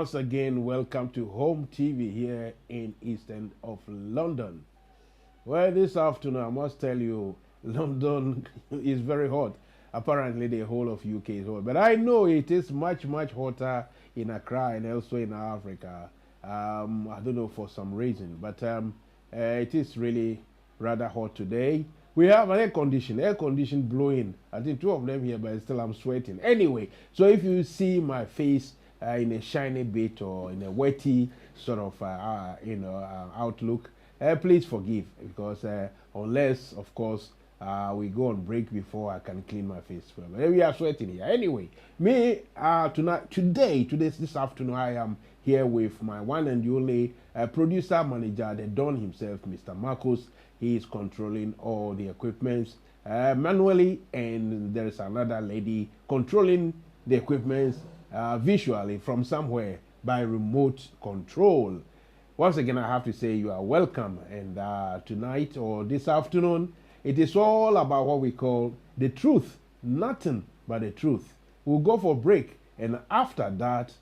Once again, welcome to Home TV here in East End of London. Well, this afternoon, I must tell you, London is very hot. Apparently, the whole of UK is hot. But I know it is much, much hotter in Accra and elsewhere in Africa. I don't know for some reason, but it is really rather hot today. We have an air condition blowing. I think two of them here, but still I'm sweating. Anyway, so if you see my face in a shiny bit or in a wetty sort of outlook, please forgive because unless of course we go on break before I can clean my face. But we are sweating here. Anyway, me this afternoon I am here with my one and only producer manager, the Don himself, Mr. Marcus. He is controlling all the equipment manually, and there is another lady controlling the equipment visually from somewhere by remote control. Once again, I have to say you are welcome. And tonight or this afternoon, it is all about what we call the truth. Nothing but the truth. We'll go for a break. And after that,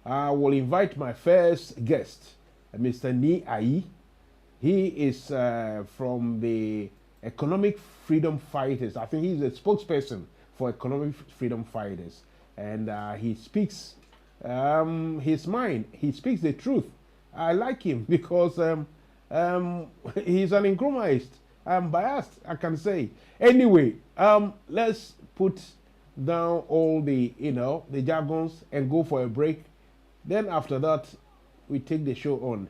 I will invite my first guest, Mr. Ni Ayi. He is from the Economic Freedom Fighters. I think he's a spokesperson for Economic Freedom Fighters. And he speaks his mind. He speaks the truth. I like him because he's an Nkrumahist. I'm biased, I can say. Anyway, let's put down all the the jargons and go for a break. Then after that, we take the show on.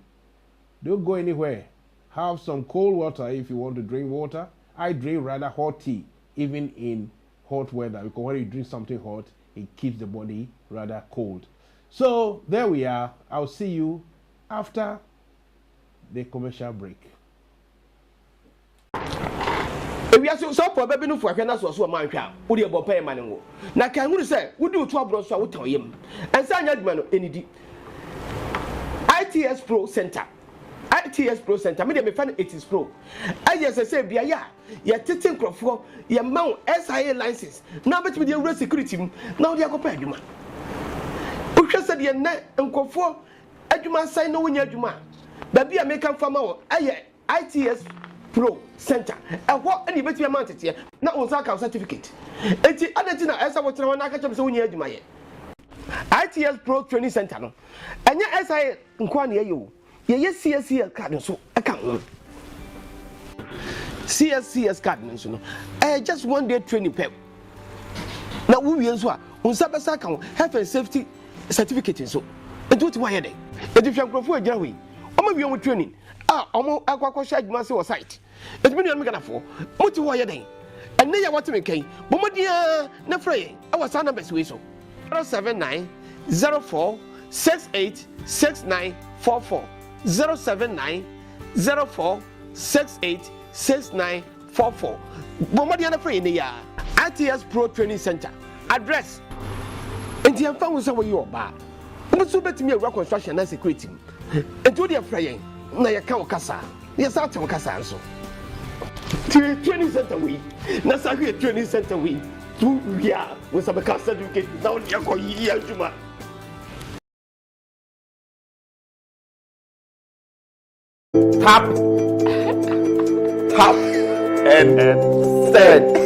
Don't go anywhere. Have some cold water if you want to drink water. I drink rather hot tea, even in hot weather, because when you drink something hot, it keeps the body rather cold. So there we are. I'll see you after the commercial break. We are so probably no for Canada so man hwa wo de bo pay man wo na kan hu say wo di otu abro so wo tan yem ensa anya dwuma no enidi ITS Pro Center me de me fan ITS Pro ayese say bia ya ye tete nkrofo ye ma SIA license na betimi de ewura security na wo de akopa adwuma wo hwe se de na nkrofo adwuma sai na wonya adwuma ba bia me kan fama wo aye ITS Pro Center. And what any betty amount here? Now on Zaka certificate. Eti adetina esa wo tena na aka chem se wonya adwuma ye. ITS Pro Training Center no. Enya SIA nkwa na ye o. Ye CSCS card so aka ho. CSCS card nso no. Just one day training pep. Na wo wie nso a unsa besa ka health and safety certificate nso. Enti what why dey? Eti hwankrofo agyina ho yi. Omo wie omo training. Omo akwakosha adwuma se wo site. Etimi nua me kana fo. Moti wo ye den. Enne ya wate me kan. Bomodia na frey. Awa sa numbers we so. 079 04 68 6944. 079 04 68 6944. Bomodia na frey ne ya. ITS Pro Training Center. Address. Enti amfa wo se wo ye oba. Mo so betimi awura construction na security. Enti wo de frey na ya ka wakasa ya sa ta wakasa nso training center we na sa hwe training center we tu ya we sa be ka certificate na on ya ko yi adwuma tap and send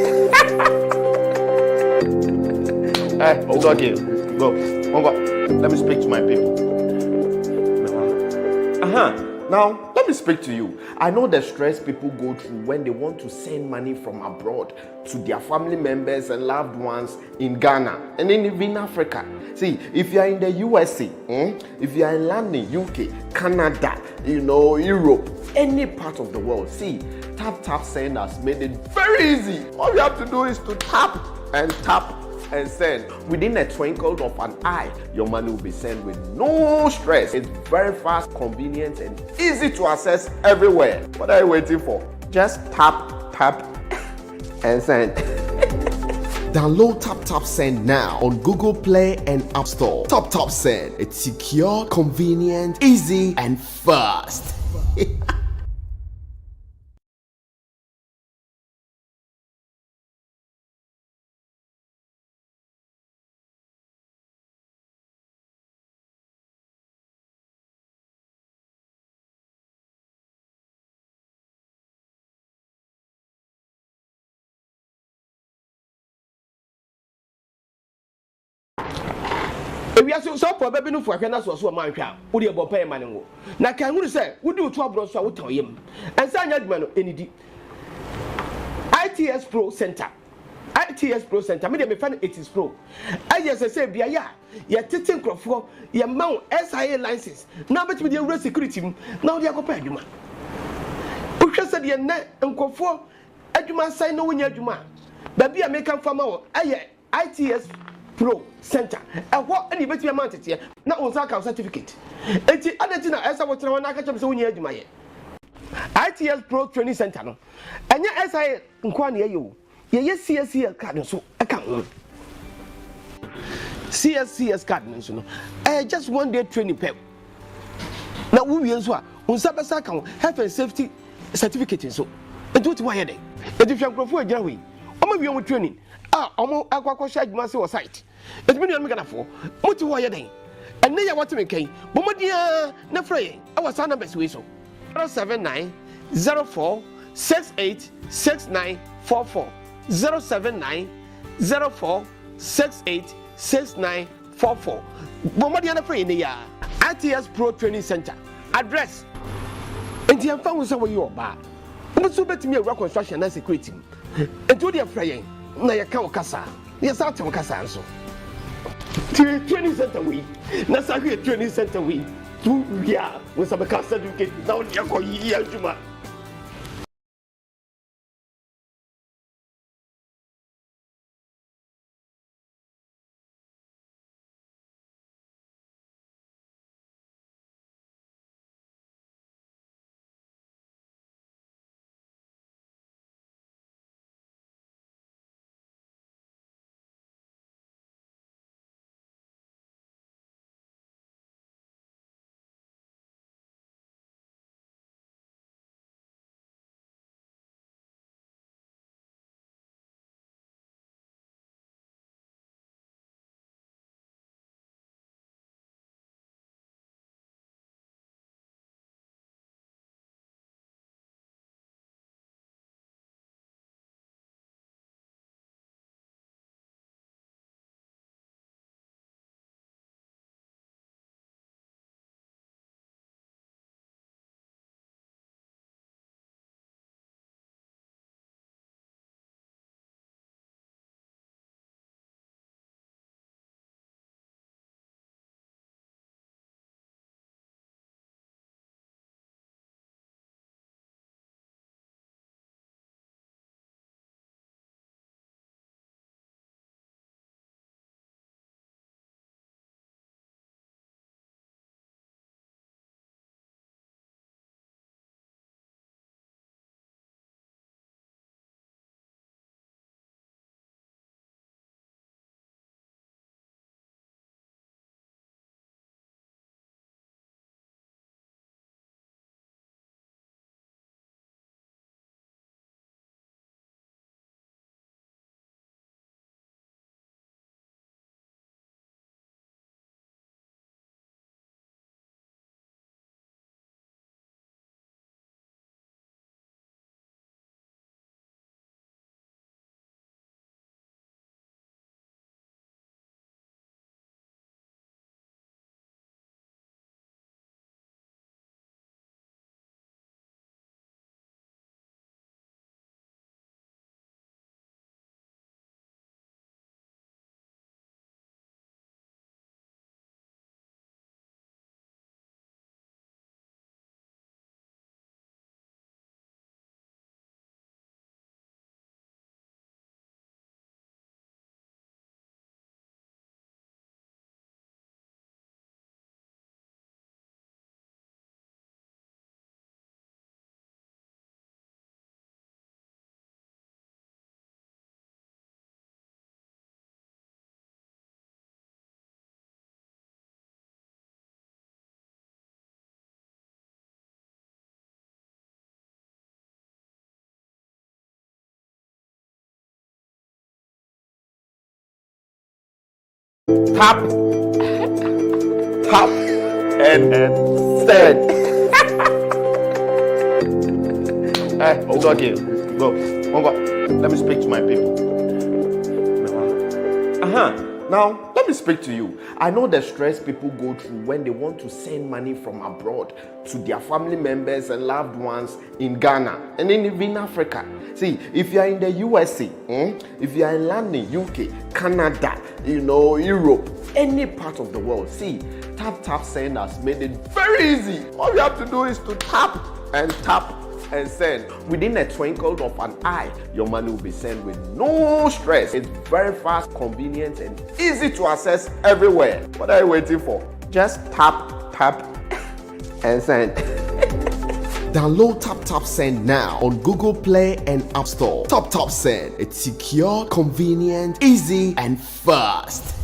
it's okay go let me speak to my people. Now, let me speak to you. I know the stress people go through when they want to send money from abroad to their family members and loved ones in Ghana and even in Africa. See, if you are in the USA, if you are in London, UK, Canada, Europe, any part of the world, see, Tap Send has made it very easy. All you have to do is to tap and send. Within a twinkle of an eye, your money will be sent with no stress. It's very fast, convenient, and easy to access everywhere. What are you waiting for? Just tap and send. Download Tap Send now on Google Play and App Store. Tap Send. It's secure, convenient, easy, and fast. If you are so probably no for a canal so man shall, would you pay money? Now, can you say, would you trouble so I would tell him? And sign that man any ITS Pro Center. ITS Pro Center, me dey find it is pro. I just say bia ya, ya tetin crofo, ya mount SIA license. Now bet me dey real security. Now dey akopɛ adwuma. O hwɛ sɛ dey na nkofo adwuma sign no wonya adwuma. Ba bia make am fama wo, aye ITS Pro Center. Ɛhɔ ɛna bet me amount tete. Na on sa certificate. Enti adati na ɛsa wo tena na aka kyem sɛ wonya adwuma ye. ITS Pro Training Center no. Ɛnya SIA nkwa na ye o. Yes, CSCS card so I can't. CSCS card so no. Just 1 day training pep. Now we use what? On Sabasa account health and safety certificate so. And what why day? And if you are for a journey, I'm be on training. Omo akwa share adwuma or site. It mean I'm gonna for. What why day? And now what me kai. But dia na frey. Our son number so 079 04 68 6944. 079 04 68 6944. Bomadiana Free in the year. ITS Pro Training Center. Address. And the found some you are bad. But so bet me a rock construction and security. And to the praying. Na ya kawo kasa. Yes, out of kasa so. Training center we. Na sa training center we. Tu ya. We some kasa certificate. Now you go here juma. Tap, tap, and send. It's okay. Go. Let me speak to my people. Now, let let me speak to you. I know the stress people go through when they want to send money from abroad to their family members and loved ones in Ghana and even in Africa. See, if you are in the USA, if you are in London, UK, Canada, Europe, any part of the world, see, Tap Send has made it very easy. All you have to do is to tap and send. Within a twinkle of an eye, your money will be sent with no stress. It's very fast, convenient, and easy to access everywhere. What are you waiting for? Just tap and send. Download Tap Send now on Google Play and App Store. Tap Send. It's secure, convenient, easy, and fast.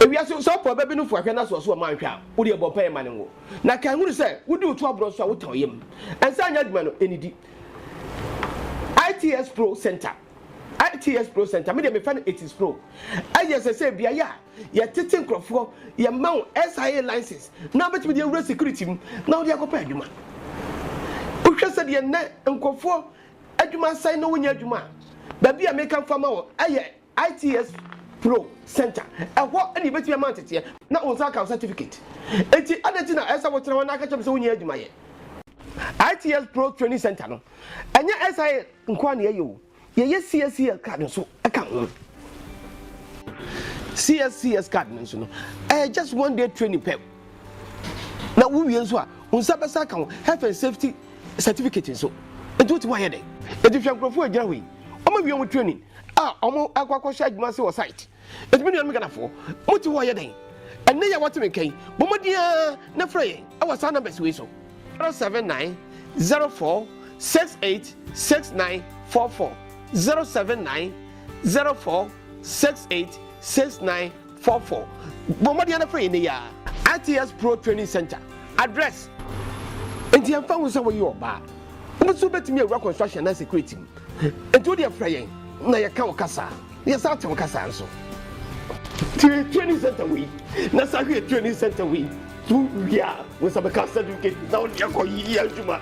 We are so probably no for a so a man shall. Would you pay money? Now, can we say, would you trouble us out of him? And sign that man any D. ITS Pro Center. ITS Pro Center. Me dey find it is pro. I just say bia ya tetin crofo ya mount SIA license. Now bet me dey road security. Now dey akopɛ adwuma. Uhwe se dey na nkofo adwuma sign no wonya adwuma. Ba bia make am fama wo aye ITS Pro Center. What any bet me amount it here. Na on saka certificate. Enti adati na esa wo tena na aka chem se wonya adwuma ye. ITS Pro Training Center no. Anya SIA nkwa na ye yo. Ye CSCS card so account. CSCS card no. Just one day training pep. Na wo wie so a unsa besa kan health and safety certificate nso enti what why dey enti hwe nkrofo agyina we omo wie omo training omo akwakwa hye adwuma se wo site enti me nuan me ganafo muti why dey enne ya what me kan bomodia na frey awa sa numbers we so 079 04 68 6944 079 04 68 6944 bomodia na frey ne ya ITS Pro Training Center address enti am fa wo se wo yi oba wo so betimi awura construction na security enti wo de frey na ya kan kasa ya sa tem kasa nso training center we na sa training center we tu ya wo sa be ka certificate na wo de ko yi adwuma.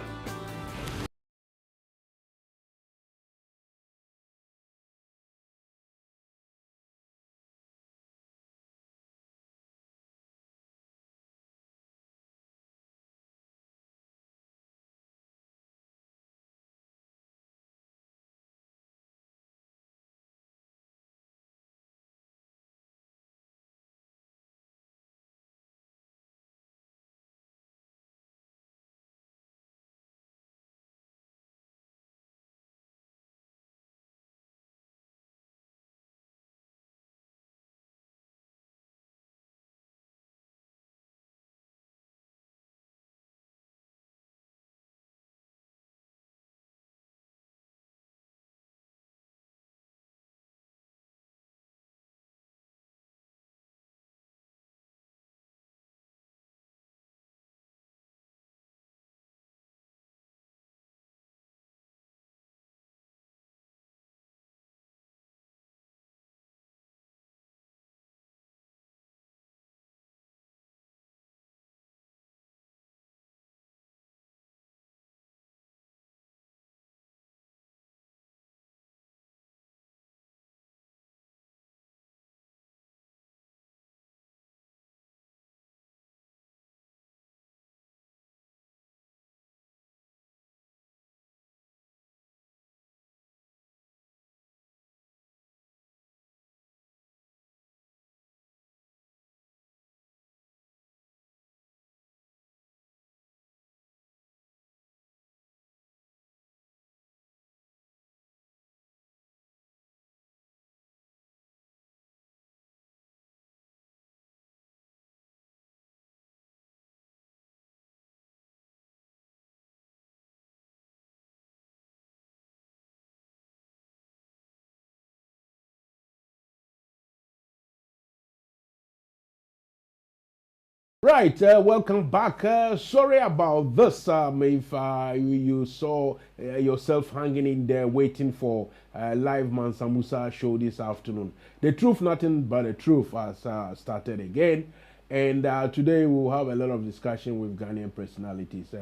Right, welcome back. Sorry about this. If you saw yourself hanging in there waiting for live Mansa Musa show this afternoon. The truth, nothing but the truth, has started again. And today we'll have a lot of discussion with Ghanaian personalities.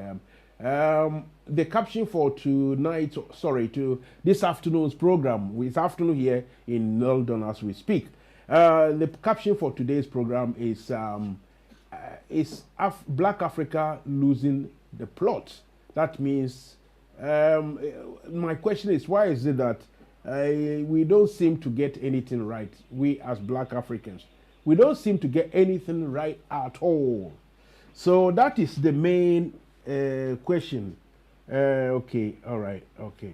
The caption for to this afternoon's program, it's afternoon here in London as we speak. The caption for today's program is Black Africa losing the plot. That means, my question is, why is it that we don't seem to get anything right, we as Black Africans? We don't seem to get anything right at all. So that is the main question. Okay, all right, okay.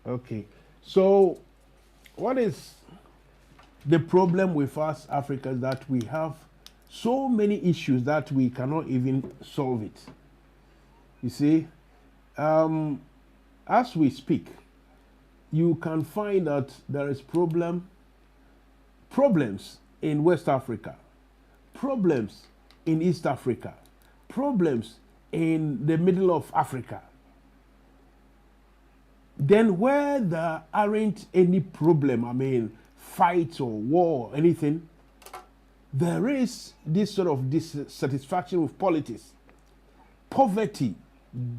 Okay. So, what is the problem with us Africans, that we have so many issues that we cannot even solve it? You see, as we speak, you can find that there is problems in West Africa, problems in East Africa, problems in the middle of Africa. Then where there aren't any problem, I mean, fights or war or anything, there is this sort of dissatisfaction with politics. Poverty,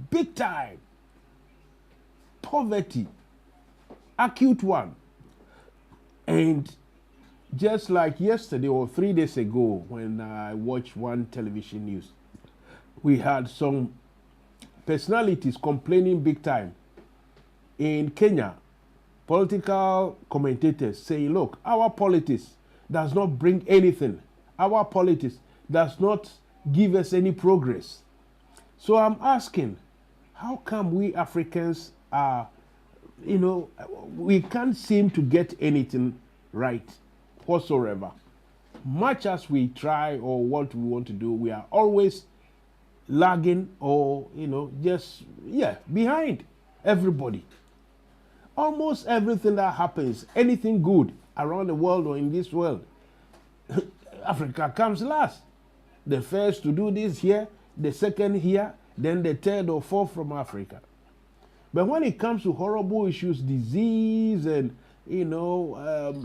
big time. Poverty, acute one. And just like yesterday or 3 days ago when I watched one television news, we had some personalities complaining big time in Kenya political commentators saying, look, our politics does not bring anything. Our politics does not give us any progress. So I'm asking, how come we Africans are, we can't seem to get anything right whatsoever? Much as we try or what we want to do, we are always lagging or, behind everybody. Almost everything that happens, anything good around the world or in this world, Africa comes last. The first to do this here, the second here, then the third or fourth from Africa. But when it comes to horrible issues, disease and,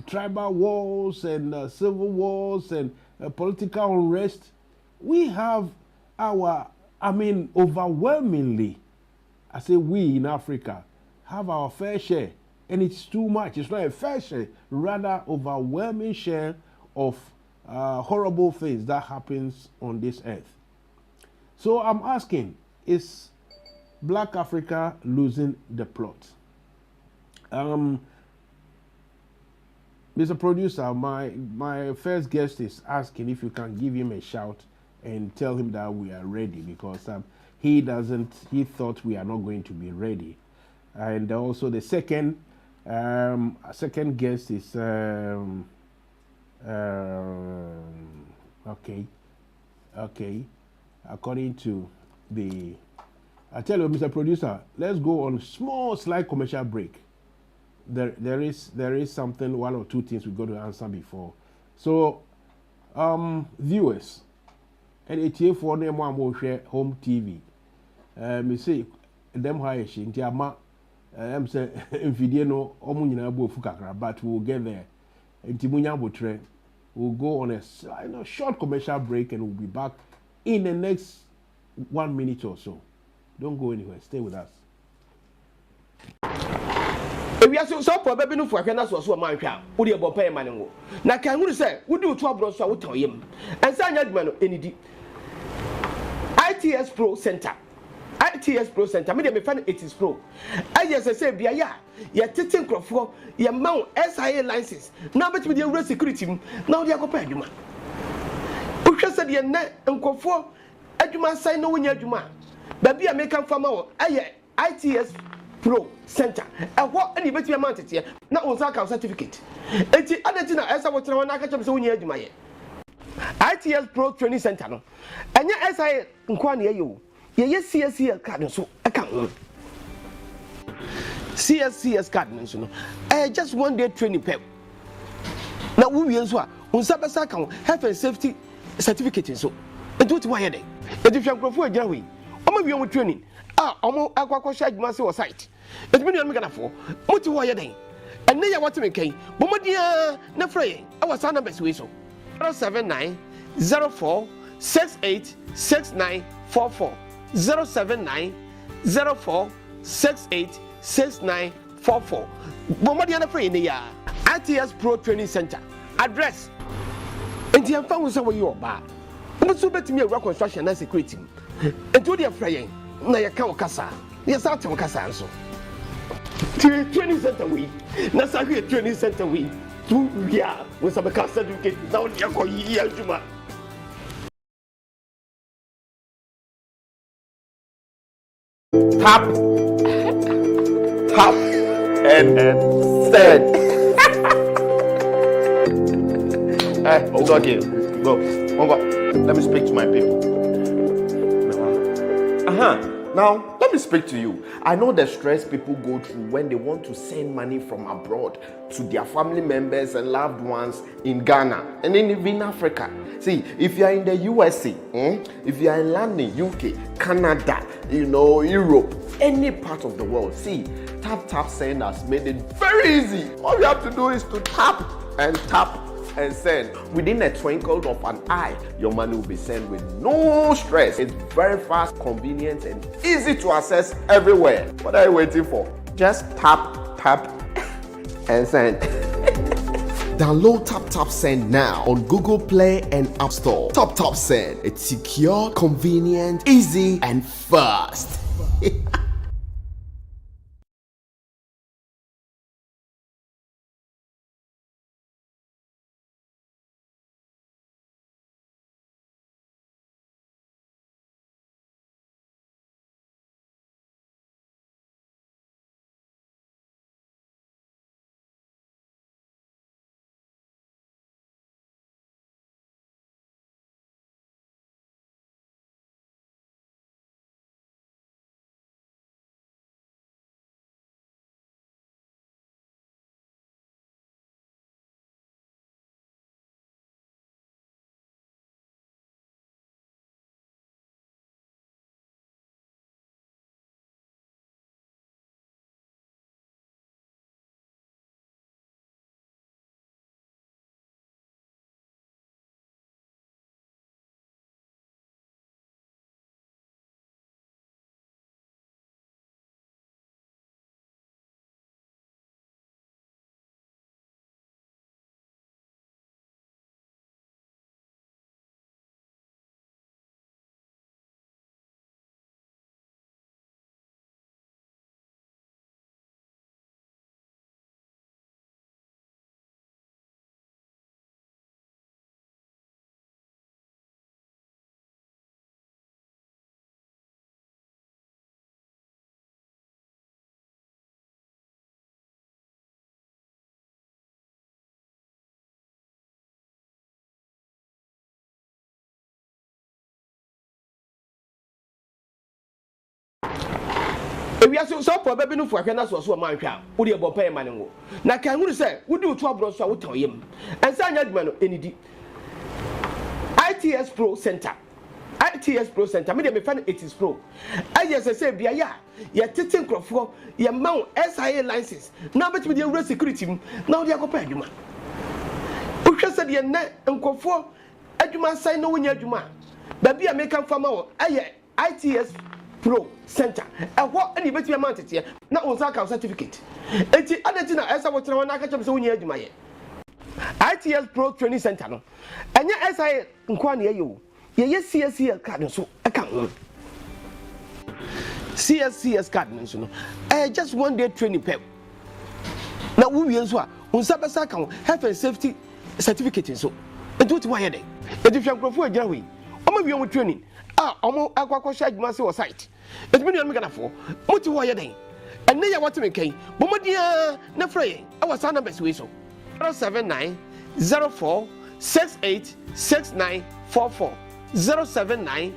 tribal wars and civil wars and political unrest, we have overwhelmingly, I say we in Africa, have our fair share. And it's too much. It's not a fair share, rather overwhelming share of horrible things that happens on this earth. So I'm asking, is Black Africa losing the plot? Mr. Producer, my first guest is asking if you can give him a shout and tell him that we are ready, because he thought we are not going to be ready. And also the second guest is okay. According to I tell you, Mr. Producer, let's go on slight commercial break. There is something, one or two things we got to answer before. So, viewers, and ATA for them one share home TV. Me say them high she nti ama say video no omu nyina bu ofu kakra, but we'll get there. Nti munya botre. We'll go on a short commercial break and we'll be back in the next 1 minute or so. Don't go anywhere. Stay with us. We are so baby no for na so man hwa wo de bo pay man wo na kan hu say wo di to abro so wo tan yem ensa anya duma no enidi ITS Pro Center me de me fan ITS Pro ayese say bia ya tete nkrofo ye ma SIA license na betimi de euro security na wo de akopa aduma wo hwe se de na nkrofo aduma sai na wo nya aduma ba bia me kan fama wo aye ITS Pro Center. And what any betty amount here? Now on Zaka certificate. Eti adetina esa wo tena na aka chem se wonya adwuma ye. ITS Pro Training Center no. Enya SIA nkwa na ye o. Ye CSCS card so aka ho. CSCS card nso no. Just 1 day training pep. Na wo wie nso a unsa besa ka health and safety certificate nso. Enti what why dey? Eti hwankrofo agyina ho yi. Omo wie omo training. Omo akwakosha adwuma se wo site. Etimi no me for. Moti wo ye den. Enne ya wate me kan. Bomodia na frey. Our sa numbers we so. 079 04 68 6944. 079 04 68 6944. Bomodia na frey ne ya. ITS Pro Training Center. Address. Enti amfa wo se wo ye oba. Mo so betimi awura construction and security. Enti wo de frey na ya ka wakasa. Ya sa ta wakasa nso. Training center we. Na sa training center we. Tu ya, we sabe ka certificate na on ya ko yi adwuma. Tap and send. It's okay. Go. Let me speak to my people. Now, let me speak to you. I know the stress people go through when they want to send money from abroad to their family members and loved ones in Ghana and even in Africa. See, if you are in the USA, if you are in London, UK, Canada, Europe, any part of the world, see, Tap Send has made it very easy. All you have to do is to tap and send. Within a twinkle of an eye, your money will be sent with no stress. It's very fast, convenient, and easy to access everywhere. What are you waiting for? Just tap and send. Download Tap Send now on Google Play and App Store. Tap Send. It's secure, convenient, easy, and fast. If you are so probably no for Canada or so man, would you pay money? Now, can you say, would you trouble so I would tell him? And sign that man any ITS Pro Center. ITS Pro Center, me dey find it is pro. I say bia ya, ya tetin crofo, ya mount SIA license. Now bet me dey real security. Now dey akopɛ adwuma. O hwɛ sɛ dey na nkofo adwuma sign no wonya adwuma. Ba bia make am fama wo, aye ITS Pro Center. Ɛhɔ ɛna bet me amount tete. Na on sa certificate. Enti adati na ɛsa wo tena na aka kyem sɛ wonya adwuma ye. ITS Pro Training Center no. Ɛnya SIA nkwa na ye o. CSCS card so aka ho CSCS card so no just 1 day training pep na wo wie so a unsa besa aka ho health and safety certificate so edu ti wa ye dey edu hwe nkrofo agira we omo wie omo training omo akwakọ hwe adwuma se wo site edu me nua ganafo mo ti wo ye dey enne ya wote me kan bo modia na fra ye awa sa numbers we so 079 04 68 6944 079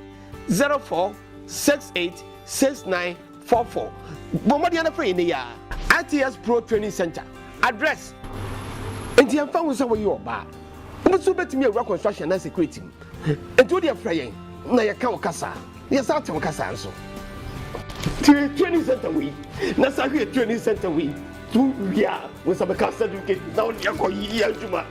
04 68 6944. Bomadiana Frenia, ITS Pro Training Center. Address Enti am fa wo say wo ye oba. Mo so betimi awura construction na security. Enti wo dey fraying na ye ka wo kasa. Ye sa tem kasa nso. Training center we. Na sa training center we. Tu ya, wo sa be ka certificate na wo dey ko yi adwuma.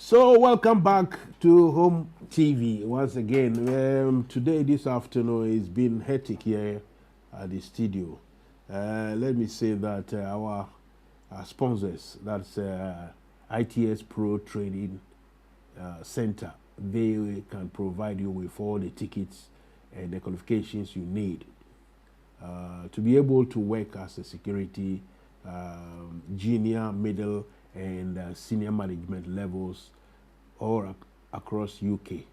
So welcome back to Home TV once again. Today, this afternoon, it's been hectic here at the studio. Let me say that our sponsors, that's ITS Pro Training Center, they can provide you with all the tickets and the qualifications you need to be able to work as a security junior, middle, and senior management levels all across UK.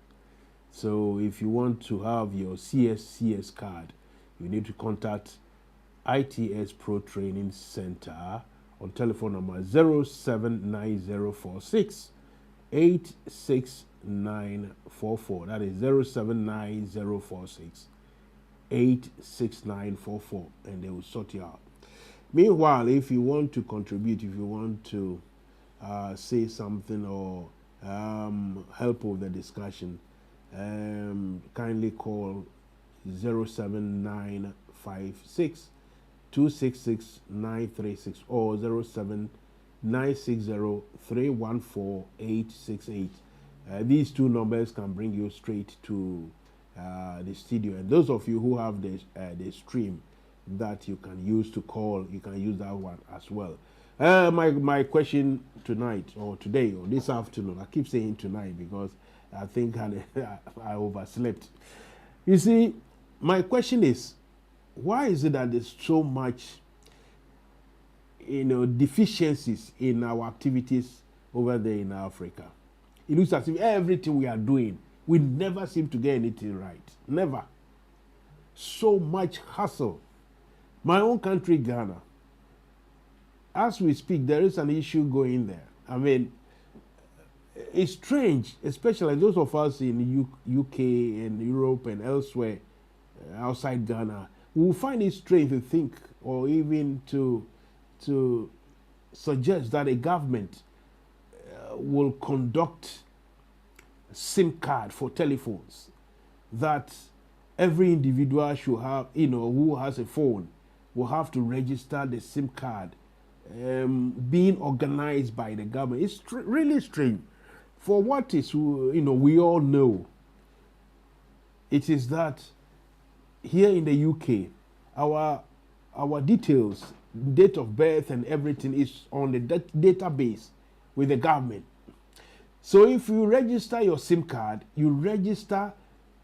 So if you want to have your CSCS card, you need to contact ITS Pro Training Center on telephone number 079046 86944. That is 079046 86944, and they will sort you out. Meanwhile, if you want to contribute, if you want to say something or help with the discussion, kindly call 07956 266 936 or 07960 314 868. These two numbers can bring you straight to the studio. And those of you who have the stream that you can use to call, you can use that one as well. My question tonight or today or this afternoon, I keep saying tonight because I think I overslept. You see, my question is, why is it that there's so much, deficiencies in our activities over there in Africa? It looks as if everything we are doing, we never seem to get anything right. Never. So much hustle. My own country, Ghana, as we speak, there is an issue going there. I mean, it's strange, especially those of us in UK and Europe and elsewhere outside Ghana. We will find it strange to think or even to suggest that a government will conduct SIM card for telephones, that every individual should have, who has a phone will have to register the SIM card being organized by the government. It's really strange. For what is, we all know, it is that here in the UK, our details, date of birth and everything is on the database with the government. So if you register your SIM card, you register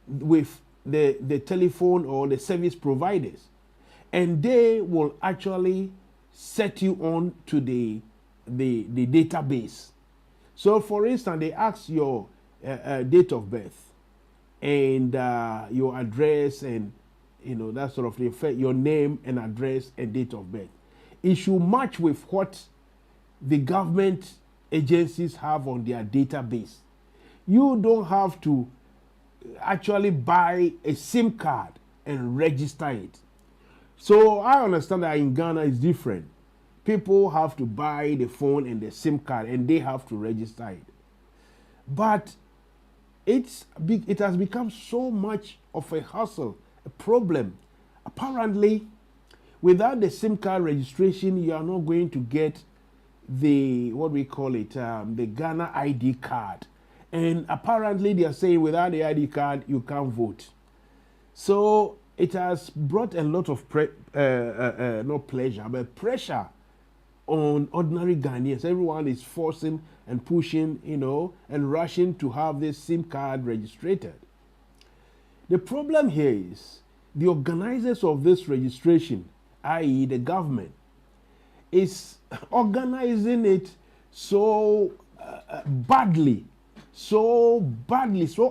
with the telephone or the service providers, and they will actually set you on to the database. So for instance, they ask your date of birth and your address and that sort of thing, your name and address and date of birth. It should match with what the government agencies have on their database. You don't have to actually buy a SIM card and register it. So I understand that in Ghana it's different. People have to buy the phone and the SIM card and they have to register it. But it has become so much of a hassle, a problem. Apparently, without the SIM card registration, you are not going to get the Ghana ID card. And apparently they are saying without the ID card, you can't vote. So it has brought a lot of not pleasure, but pressure on ordinary Ghanaians. Everyone is forcing and pushing, and rushing to have this SIM card registered. The problem here is the organizers of this registration, i.e. the government, is organizing it so badly, so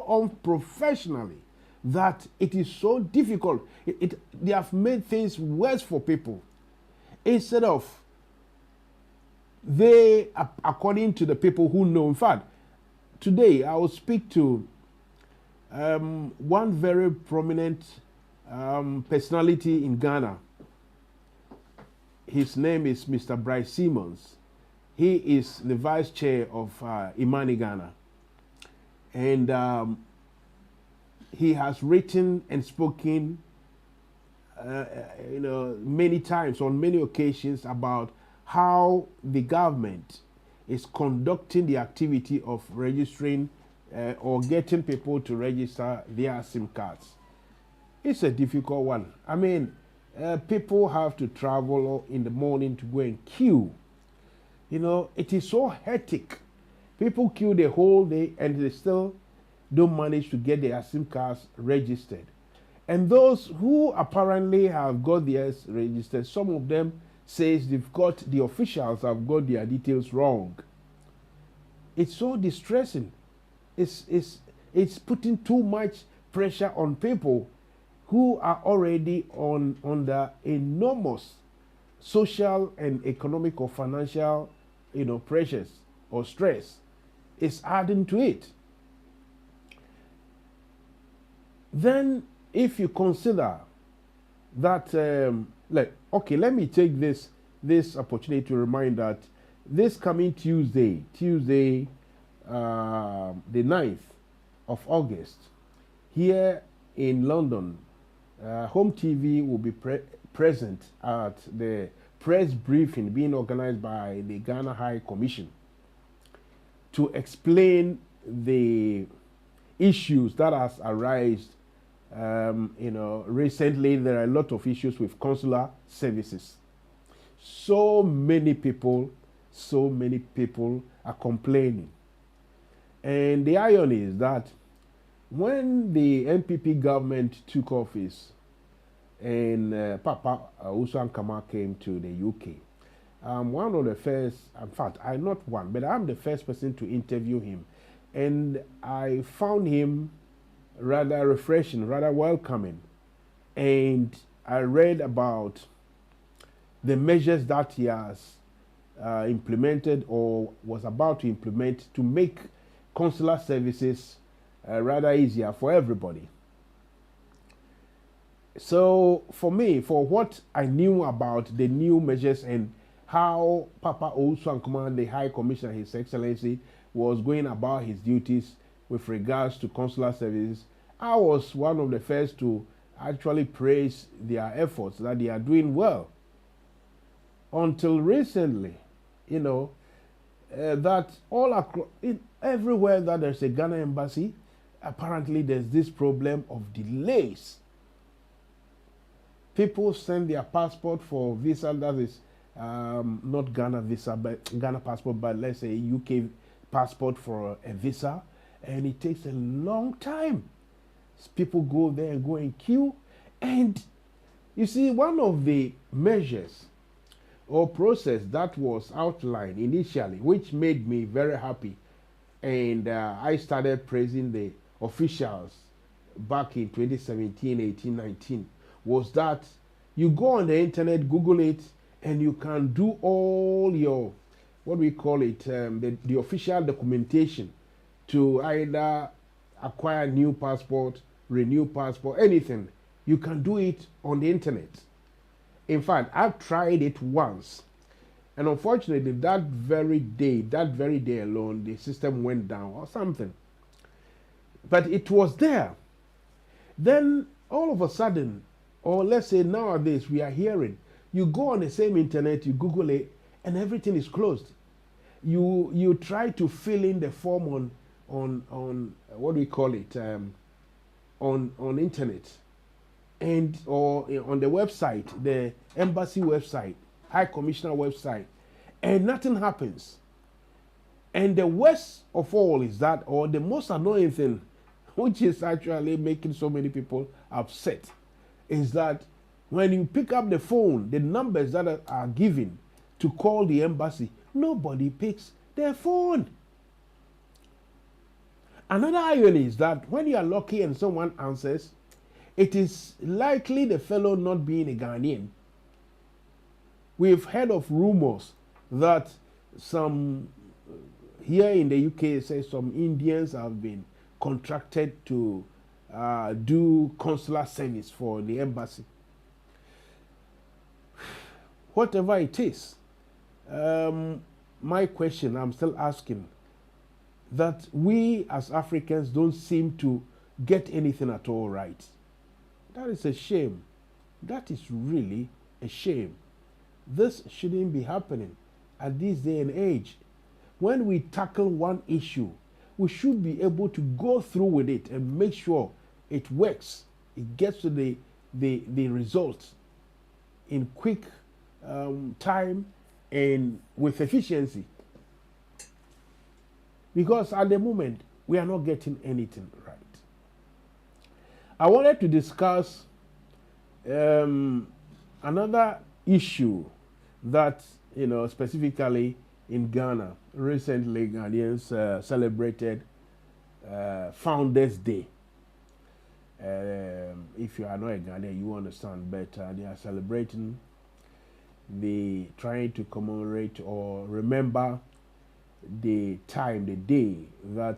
unprofessionally, that it is so difficult. They have made things worse for people. Instead of they, according to the people who know. In fact, today I will speak to one very prominent personality in Ghana. His name is Mr. Bryce Simmons. He is the vice chair of Imani Ghana. And he has written and spoken many times, on many occasions, about how the government is conducting the activity of registering or getting people to register their SIM cards. It's a difficult one. I mean, people have to travel in the morning to go and queue. You know, it is so hectic. People queue the whole day and they still don't manage to get their SIM cards registered. And those who apparently have got theirs registered, some of them says the officials have got their details wrong. It's so distressing. It's putting too much pressure on people who are already under enormous social and economic or financial, pressures or stress. It's adding to it. Then, if you consider that, let me take this opportunity to remind that this coming Tuesday, the 9th of August, here in London, Home TV will be present at the press briefing being organized by the Ghana High Commission to explain the issues that has arisen. Recently there are a lot of issues with consular services. So many people are complaining. And the irony is that when the NPP government took office and Papa Owusu Ankama came to the UK, one of the first, in fact, I'm not one, but I'm the first person to interview him. And I found him rather refreshing, rather welcoming. And I read about the measures that he has implemented or was about to implement to make consular services rather easier for everybody. So for me, for what I knew about the new measures and how Papa Owusu Ankama, the High Commissioner, His Excellency, was going about his duties with regards to consular services, I was one of the first to actually praise their efforts, that they are doing well. Until recently, that all across, everywhere that there's a Ghana embassy, apparently there's this problem of delays. People send their passport for visa, that is not Ghana visa, but Ghana passport, but let's say UK passport for a visa, and it takes a long time. People go there and go in queue. And you see, one of the measures or process that was outlined initially, which made me very happy, and I started praising the officials back in 2017, 18, 19, was that you go on the internet, Google it, and you can do all your, what we call it, the official documentation to either acquire new passport, renew passport, anything. You can do it on the internet. In fact, I've tried it once, and unfortunately that very day alone, the system went down or something. But it was there. Then all of a sudden, or let's say nowadays, we are hearing, you go on the same internet, you Google it, and everything is closed. You try to fill in the form on what do we call it, on internet, and or on the website, the embassy website, High Commissioner website, and nothing happens. And the worst of all is that, or the most annoying thing, which is actually making so many people upset, is that when you pick up the phone, the numbers that are given to call the embassy, nobody picks their phone. Another irony is that when you are lucky and someone answers, it is likely the fellow not being a Ghanaian. We've heard of rumors that some here in the UK say some Indians have been contracted to do consular service for the embassy. Whatever it is, my question I'm still asking, that we as Africans don't seem to get anything at all right. That is a shame. That is really a shame. This shouldn't be happening at this day and age. when we tackle one issue, we should be able to go through with it and make sure it works. It gets to the results in quick time and with efficiency. Because at the moment, we are not getting anything right. I wanted to discuss another issue that, specifically in Ghana, recently Ghanaians celebrated Founders Day. If you are not a Ghanaian, you understand better. They are celebrating, trying to commemorate or remember the time, the day that,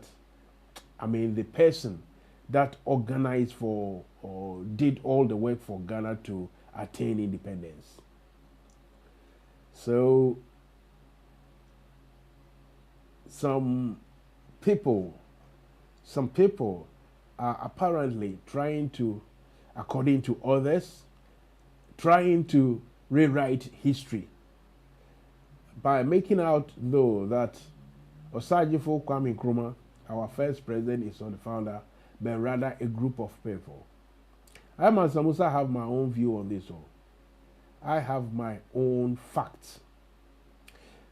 the person that organized for or did all the work for Ghana to attain independence. So, some people are apparently trying to, according to others, trying to rewrite history by making out, though, that Osagyefo Kwame Nkrumah, our first president, is not the founder, but rather a group of people. I, Mansa Musa, have my own view on this one. I have my own facts.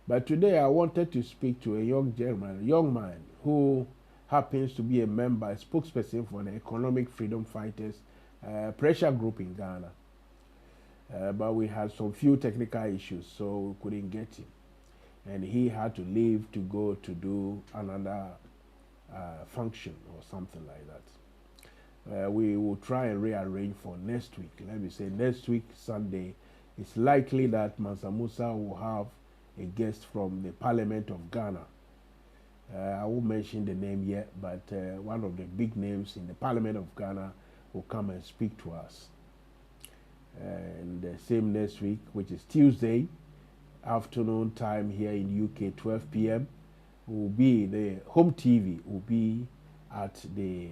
But today I wanted to speak to a young man who happens to be a member, a spokesperson for the Economic Freedom Fighters pressure group in Ghana. But we had some few technical issues, so we couldn't get him. And he had to leave to go to do another function or something like that. We will try and rearrange for next week. Let me say next week, Sunday, it's likely that Mansa Musa will have a guest from the Parliament of Ghana. I won't mention the name yet, but one of the big names in the Parliament of Ghana will come and speak to us. And the same next week, which is Tuesday, afternoon time here in UK, 12 p.m., will be the Home TV will be at the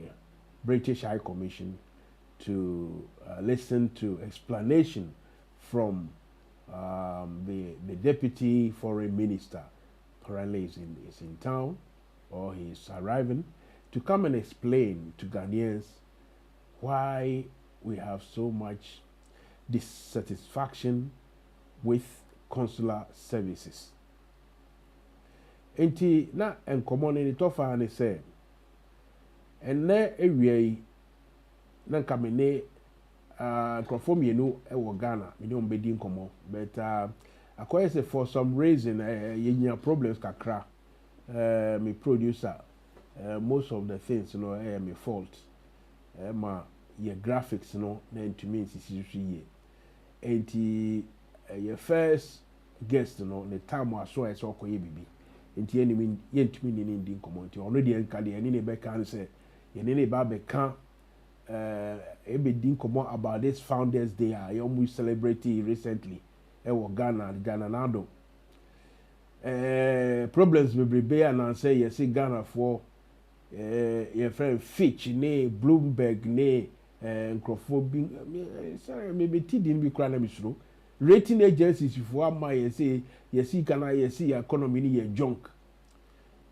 British High Commission to listen to explanation from the Deputy Foreign Minister. Currently is in town, or he is arriving, to come and explain to Ghanaians why we have so much dissatisfaction with consular services. Enti na enkomo ne tofa ne se enne ewie na nka me ne nkrofo mienu e wo Ghana me ne ombedi nkomo, but akoye say for some reason yenya problems kakra. Me producer, most of the things, my fault. My graphics, then to me it's ye. And your first guest, the time I saw I saw baby. And the enemy yet me in Indian community already and Kadi and any back and say, any baby can dinkomo about this Founders Day. I almost celebrated recently. Ghana Nado. Problems will be bare and say you see Ghana for your friend Fitch, ne Bloomberg, ne Crawford. Sorry, maybe didn't be crying through. Rating agencies for my say you see Ghana, you see economy your junk.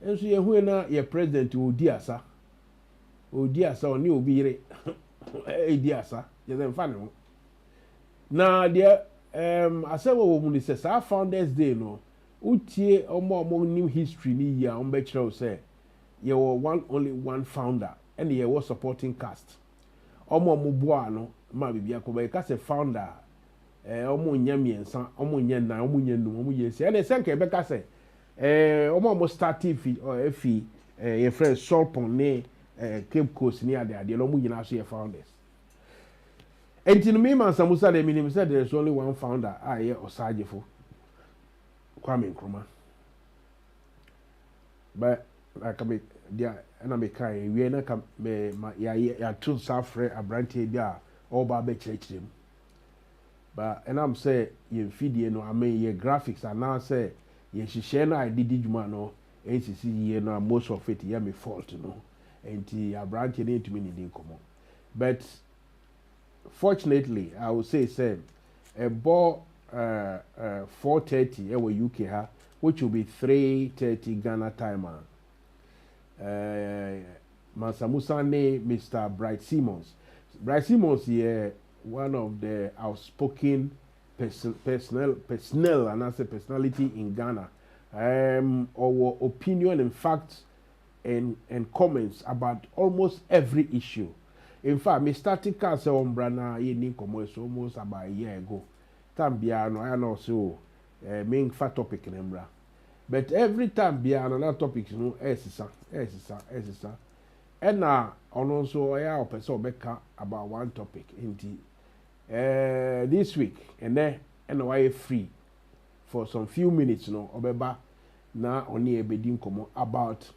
And so you when your president Odiasa or new be Diasa, you're then funny. Now dear I said what says I Founders Day no. Utie omo new history ni ya ombechira say ye were only one founder and ye was supporting cast omo boa no ma bibia ko be ka say founder omo nya miensa omo nya na omo nya nu omo ye say and senke be ka say omo start fi ye friend Solpon ne Cape Coast ni ade omo nyina so ye founders. And in me Mansa Musa the minimum said there is only one founder ye Osagyefo Kwame Nkrumah. But like me dia na me kai we na ka me ya to safre abrante bia all ba be chirechirem. But and I'm say you video no I mean your graphics and now say you share na I did juma no NCC ye no most of it ya me fault no. Enti abrante na ntumi ni din komo. But fortunately I would say a ball 4:30 ewe UK ha which will be 3:30 Ghana time. Mansa Musa ne Mr. Bright Simmons. Bright Simmons here, one of the outspoken personnel and as a personality in Ghana. Our opinion and facts and comments about almost every issue. In fact, me started Casa Ombrana in commerce almost about a year ago. Tambiano, I know so main fat topic in Embra. But every time Biano another topic, you know, Esisa. And now also I have a about one topic in this week, and then why free for some few minutes, you know, Obeba na only a bedin komo about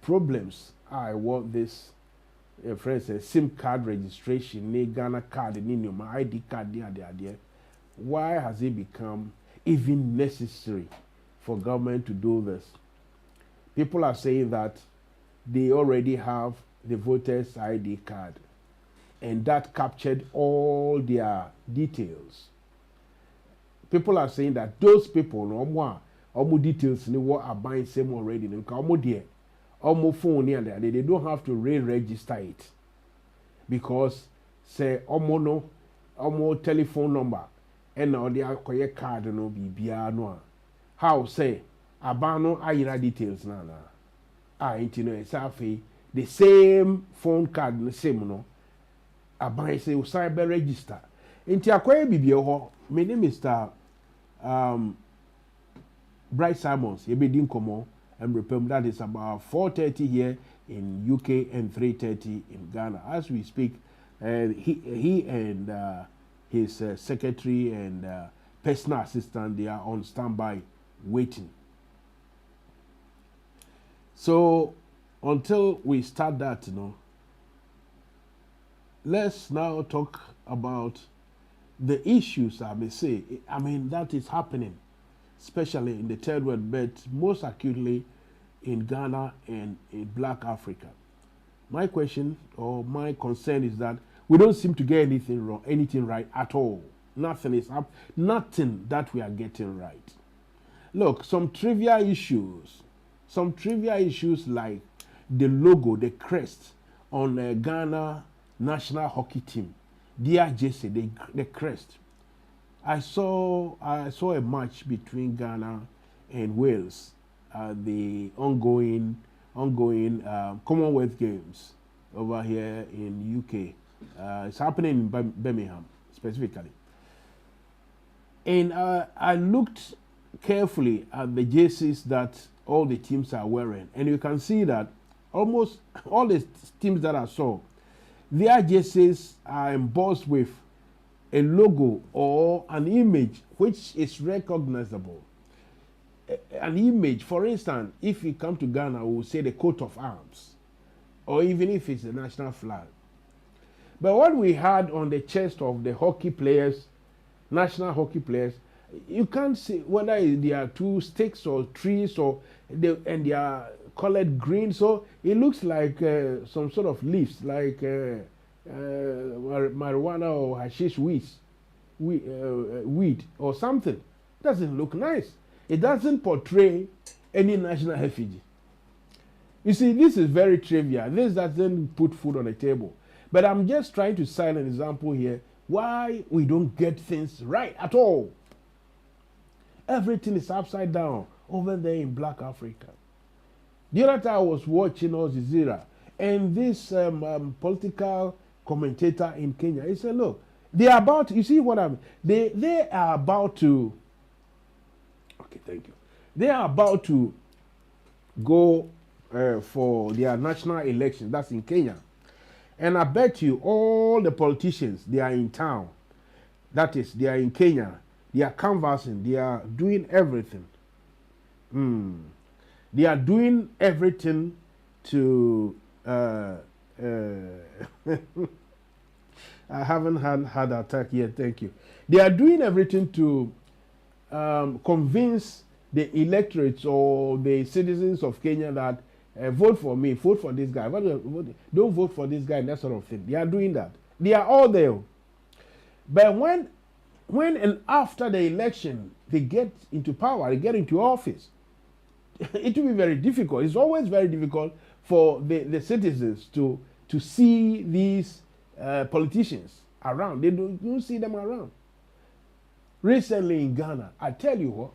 problems. I want this for instance, SIM card registration, ne Ghana card, my ID card, there. Why has it become even necessary for government to do this? People are saying that they already have the voters' ID card, and that captured all their details. People are saying that those people, no more details, ni what are buying same already. Phone they don't have to re-register it because say no telephone number and now they acquire card no be no. How say abano ayira details na the same phone card the same no aban say cyber register inti acquire bibia ho me name Mr. Bright Simmons yebedi nkomo and repem that is about 4:30 here in UK and 3:30 in Ghana as we speak. He and his secretary and personal assistant, they are on standby waiting. So until we start that, let's now talk about the issues I may say. I mean, that is happening, especially in the third world, but most acutely in Ghana and in Black Africa. My question or my concern is that we don't seem to get anything right at all. Nothing is up, nothing that we are getting right. Look, some trivial issues like the logo, the crest on the Ghana national hockey team, DRJC, the crest. I saw a match between Ghana and Wales at the ongoing Commonwealth Games over here in UK. It's happening in Birmingham specifically. And I looked carefully at the jerseys that all the teams are wearing, and you can see that almost all the teams that I saw, their jerseys are embossed with a logo or an image which is recognizable. An image, for instance, if we come to Ghana, we will say the coat of arms, or even if it's the national flag. But what we had on the chest of the hockey players, national hockey players, you can't see whether they are two sticks or trees and they are colored green, so it looks like some sort of leaves, like marijuana or hashish weed or something. It doesn't look nice. It doesn't portray any national effigy. You see, this is very trivial. This doesn't put food on the table. But I'm just trying to cite an example here why we don't get things right at all. Everything is upside down over there in Black Africa. The other time I was watching Al Jazeera, and this political commentator in Kenya, he said, look, they are about to, you see what I mean? They are about to, okay, thank you. They are about to go for their national election. That's in Kenya. And I bet you all the politicians, they are in town. That is, they are in Kenya. They are canvassing. They are doing everything. They are doing everything to... I haven't had an attack yet, thank you. They are doing everything to convince the electorates or the citizens of Kenya that vote for me, vote for this guy, don't vote for this guy, and that sort of thing. They are doing that. They are all there. But when and after the election, they get into power, they get into office, it will be very difficult. It's always very difficult for the citizens to see these politicians around. They don't see them around. Recently in Ghana, I tell you what,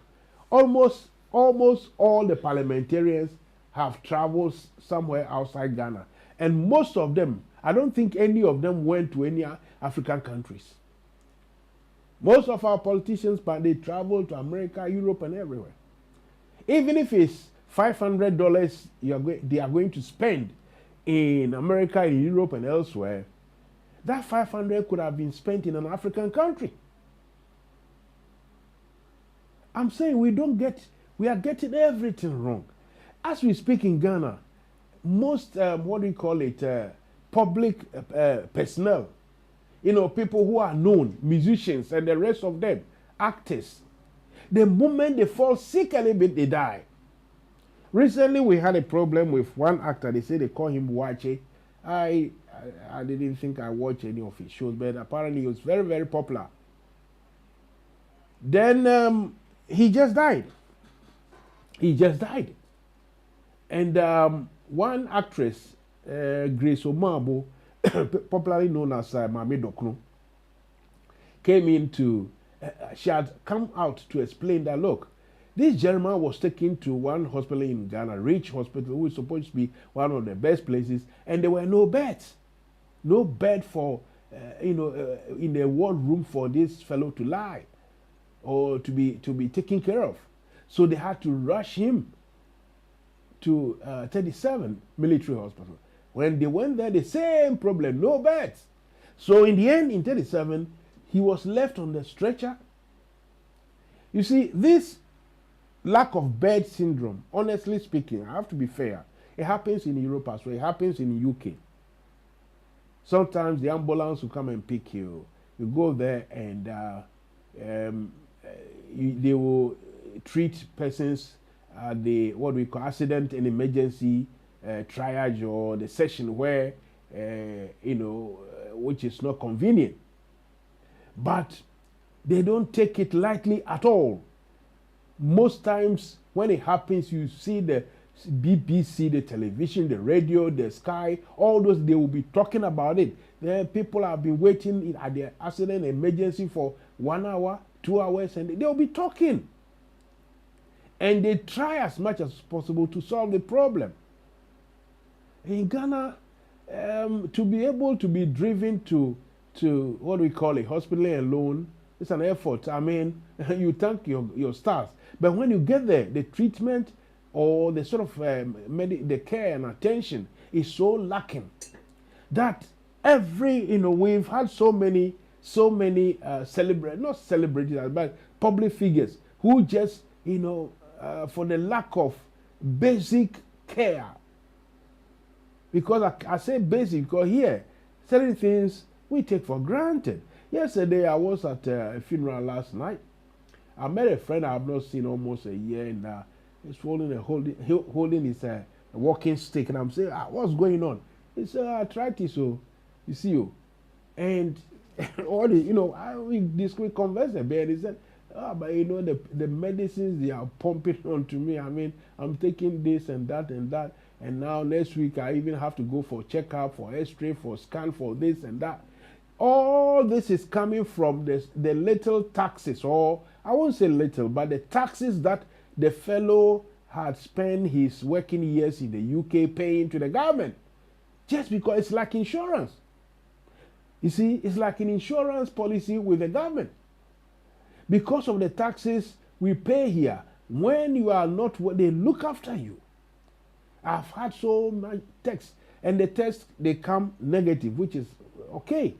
almost all the parliamentarians have traveled somewhere outside Ghana. And most of them, I don't think any of them went to any African countries. Most of our politicians, but they travel to America, Europe, and everywhere. Even if it's $500 they are going to spend in America, in Europe, and elsewhere, that 500 could have been spent in an African country. I'm saying we are getting everything wrong. As we speak in Ghana, most, public personnel, people who are known, musicians and the rest of them, actors, the moment they fall sick a little bit, they die. Recently, we had a problem with one actor. They say they call him Wache. I didn't think I watched any of his shows, but apparently he was very, very popular. Then he just died. And one actress, Grace Omabo, popularly known as Mame Dokno, came into, she had come out to explain that, look, this gentleman was taken to one hospital in Ghana, Rich Hospital, which is supposed to be one of the best places, and there were no beds. No bed for, in the ward room for this fellow to lie or to be taken care of. So they had to rush him to 37 military hospital. When they went there, the same problem, no beds. So in the end, in 37, he was left on the stretcher. You see, this lack of bed syndrome, honestly speaking, I have to be fair, it happens in Europe as well. It happens in the UK. Sometimes the ambulance will come and pick you. You go there and they will treat persons at the what we call accident and emergency triage, or the session where which is not convenient. But they don't take it lightly at all. Most times when it happens, you see the BBC, the television, the radio, the Sky, all those, they will be talking about it. The people have been waiting at the accident emergency for 1 hour, 2 hours, and they will be talking. And they try as much as possible to solve the problem. In Ghana, to be able to be driven to what we call a hospital alone, it's an effort. I mean, you thank your stars. But when you get there, the treatment or the sort of the care and attention is so lacking that we've had so many not celebrities, but public figures who just, for the lack of basic care. Because I say basic because here, certain things we take for granted. Yesterday, I was at a funeral last night. I met a friend I have not seen almost a year, and he's holding his walking stick, and I'm saying, what's going on? He said, arthritis, so you see you. And all we conversed a bit. He said, but the medicines they are pumping onto me. I mean, I'm taking this and that, and now next week I even have to go for checkup, for X-ray, for scan, for this and that. All this is coming from the little taxes, or I won't say little, but the taxes that the fellow had spent his working years in the UK paying to the government, just because it's like insurance. You see, it's like an insurance policy with the government. Because of the taxes we pay here, when you are not, they look after you. I've had so much text, and the tests, they come negative, which is okay.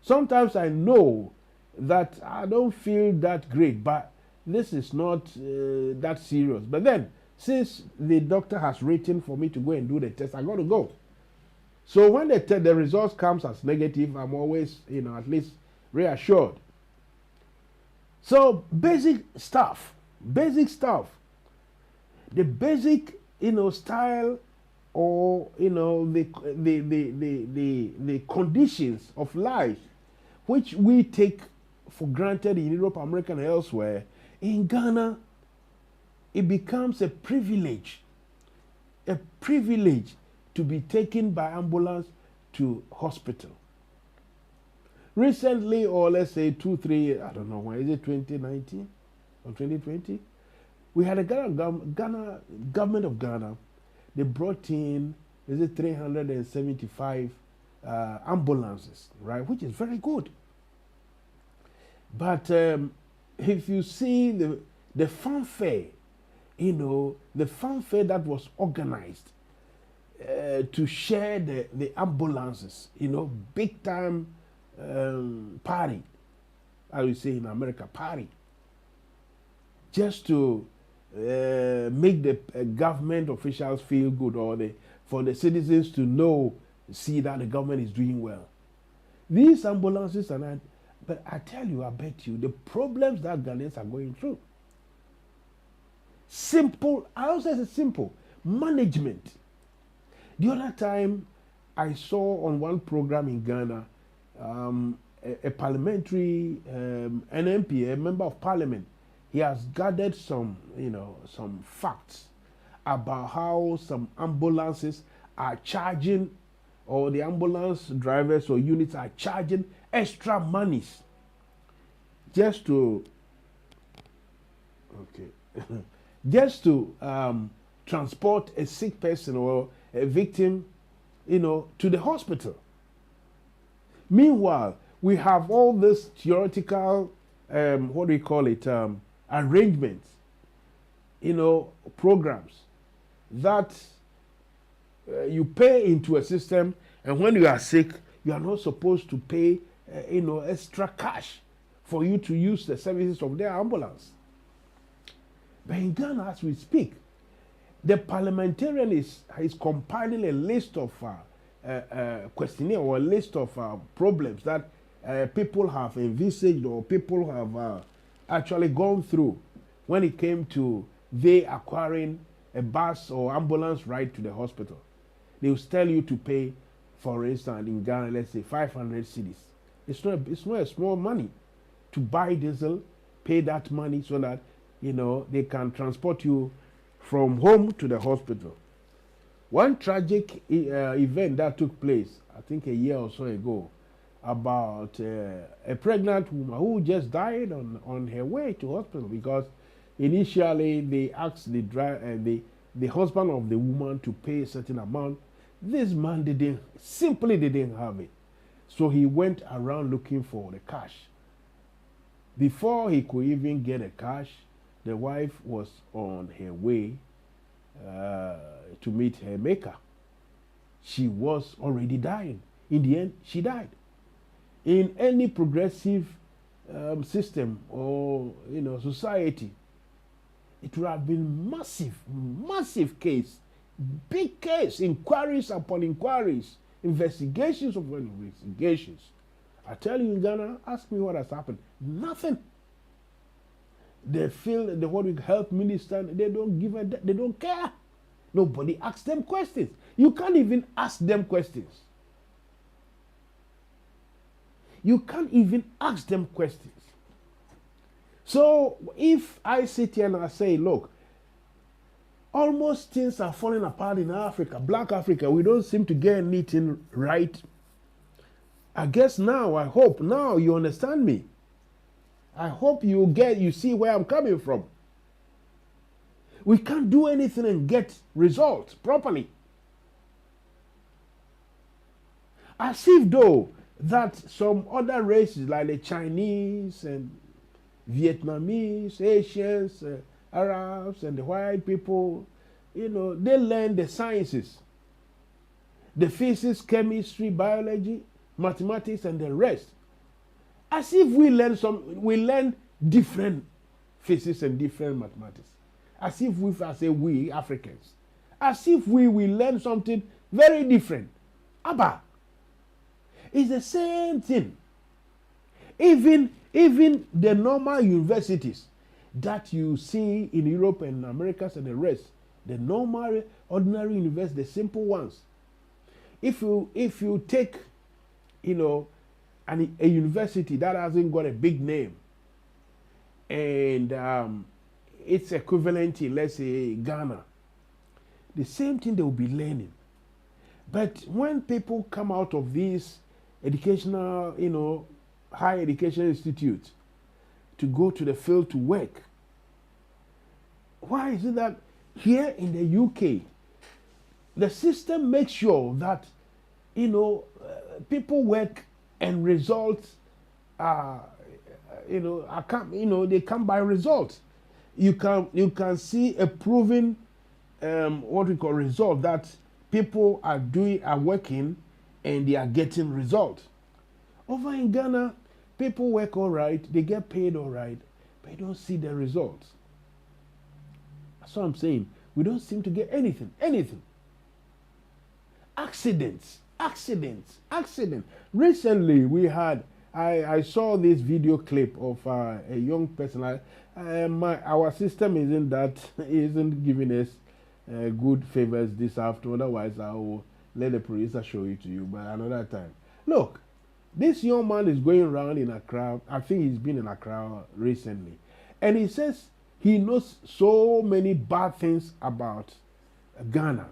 Sometimes I know that I don't feel that great, but this is not that serious. But then, since the doctor has written for me to go and do the test, I got to go. So when the results comes as negative, I'm always, at least reassured. So basic stuff, the basic, style, or the conditions of life which we take for granted in Europe, America, and elsewhere, In Ghana, it becomes a privilege to be taken by ambulance to hospital. Recently, or let's say 2-3, I don't know when, is it 2019 or 2020? We had a government of Ghana, they brought in, is it 375 ambulances, right, which is very good. But if you see the fanfare, the fanfare that was organized to share the ambulances, big time party, I would say in America, party, just to make the government officials feel good, or for the citizens to see that the government is doing well. These ambulances are not, but I tell you, I bet you, the problems that Ghanaians are going through. Simple, I also say simple, management. The other time I saw on one program in Ghana, a parliamentary, an MP, a member of parliament, he has gathered some facts about how some ambulances are charging, or the ambulance drivers or units are charging extra monies just to transport a sick person or a victim, to the hospital. Meanwhile, we have all this theoretical, arrangements, programs that you pay into a system, and when you are sick, you are not supposed to pay, extra cash for you to use the services of their ambulance. But in Ghana, as we speak, the parliamentarian is compiling a list of questionnaire, or a list of problems that people have envisaged, or people have actually gone through when it came to they acquiring a bus or ambulance ride to the hospital. They will tell you to pay, for instance, in Ghana, let's say 500 cedis. It's not a small money to buy diesel, pay that money so that they can transport you from home to the hospital. One tragic event that took place, I think a year or so ago, about a pregnant woman who just died on her way to hospital, because initially they asked the husband of the woman to pay a certain amount. This man simply didn't have it. So he went around looking for the cash. Before he could even get the cash, the wife was on her way to meet her maker. She was already dying. In the end, she died. In any progressive system or society, it would have been massive case, big case, inquiries upon inquiries, investigations upon investigations. I tell you, in Ghana, ask me what has happened. Nothing. They feel the health minister, they don't care. Nobody asks them questions. You can't even ask them questions. You can't even ask them questions. So if I sit here and I say, look, almost things are falling apart in Africa, Black Africa, we don't seem to get anything right. I guess now, I hope now you understand me. I hope you see where I'm coming from. We can't do anything and get results properly. As if though that some other races like the Chinese and Vietnamese, Asians, Arabs and the white people, they learn the sciences, the physics, chemistry, biology, mathematics and the rest. As if we learn different physics and different mathematics. As if we Africans, as if we will learn something very different. Abba, it's the same thing. Even the normal universities that you see in Europe and Americas and the rest, the normal, ordinary universities, the simple ones. If you take, a university that hasn't got a big name, and it's equivalent in, let's say, Ghana. The same thing they will be learning. But when people come out of these educational, higher education institutes to go to the field to work, why is it that here in the UK, the system makes sure that, people work and results they come by results. You can see a proven what we call result, that people are working and they are getting results. Over in Ghana, people work all right, they get paid all right, but you don't see the results. That's what I'm saying. We don't seem to get anything. Accidents. Recently, we had, I saw this video clip of a young person. Our system isn't giving us good favors this afternoon. Otherwise, I will let the producer show it to you by another time. Look, this young man is going around in Accra. I think he's been in Accra recently. And he says he knows so many bad things about Ghana.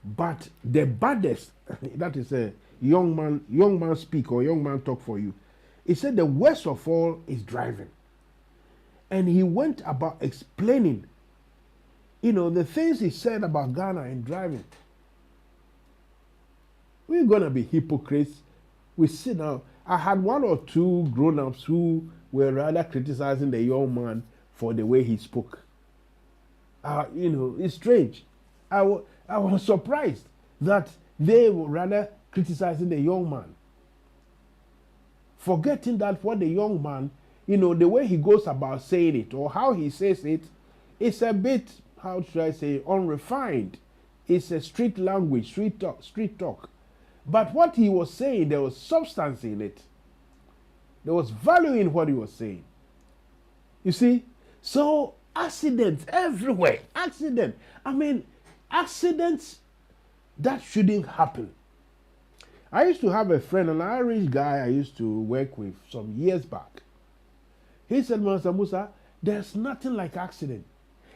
But the baddest, that is a young man speak or young man talk for you. He said the worst of all is driving. And he went about explaining, the things he said about Ghana and driving. We're going to be hypocrites. We sit down. I had one or two grown-ups who were rather criticizing the young man for the way he spoke. It's strange. I was surprised that they were rather criticizing the young man, forgetting that what the young man, the way he goes about saying it or how he says it, it's a bit, how should I say, unrefined. It's a street language, street talk. But what he was saying, there was substance in it. There was value in what he was saying. You see? So, accidents everywhere. Accidents that shouldn't happen. I used to have a friend, an Irish guy I used to work with some years back. He said, Master Musa, there's nothing like accident.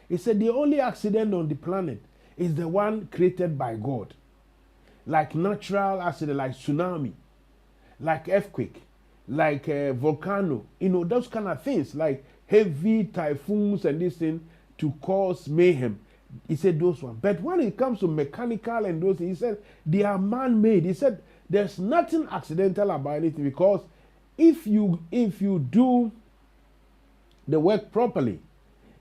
He said the only accident on the planet is the one created by God. Like natural accident, like tsunami, like earthquake, like volcano, those kind of things, like heavy typhoons and this thing to cause mayhem. He said those ones. But when it comes to mechanical and those things, he said they are man-made. He said there's nothing accidental about anything, because if you do the work properly,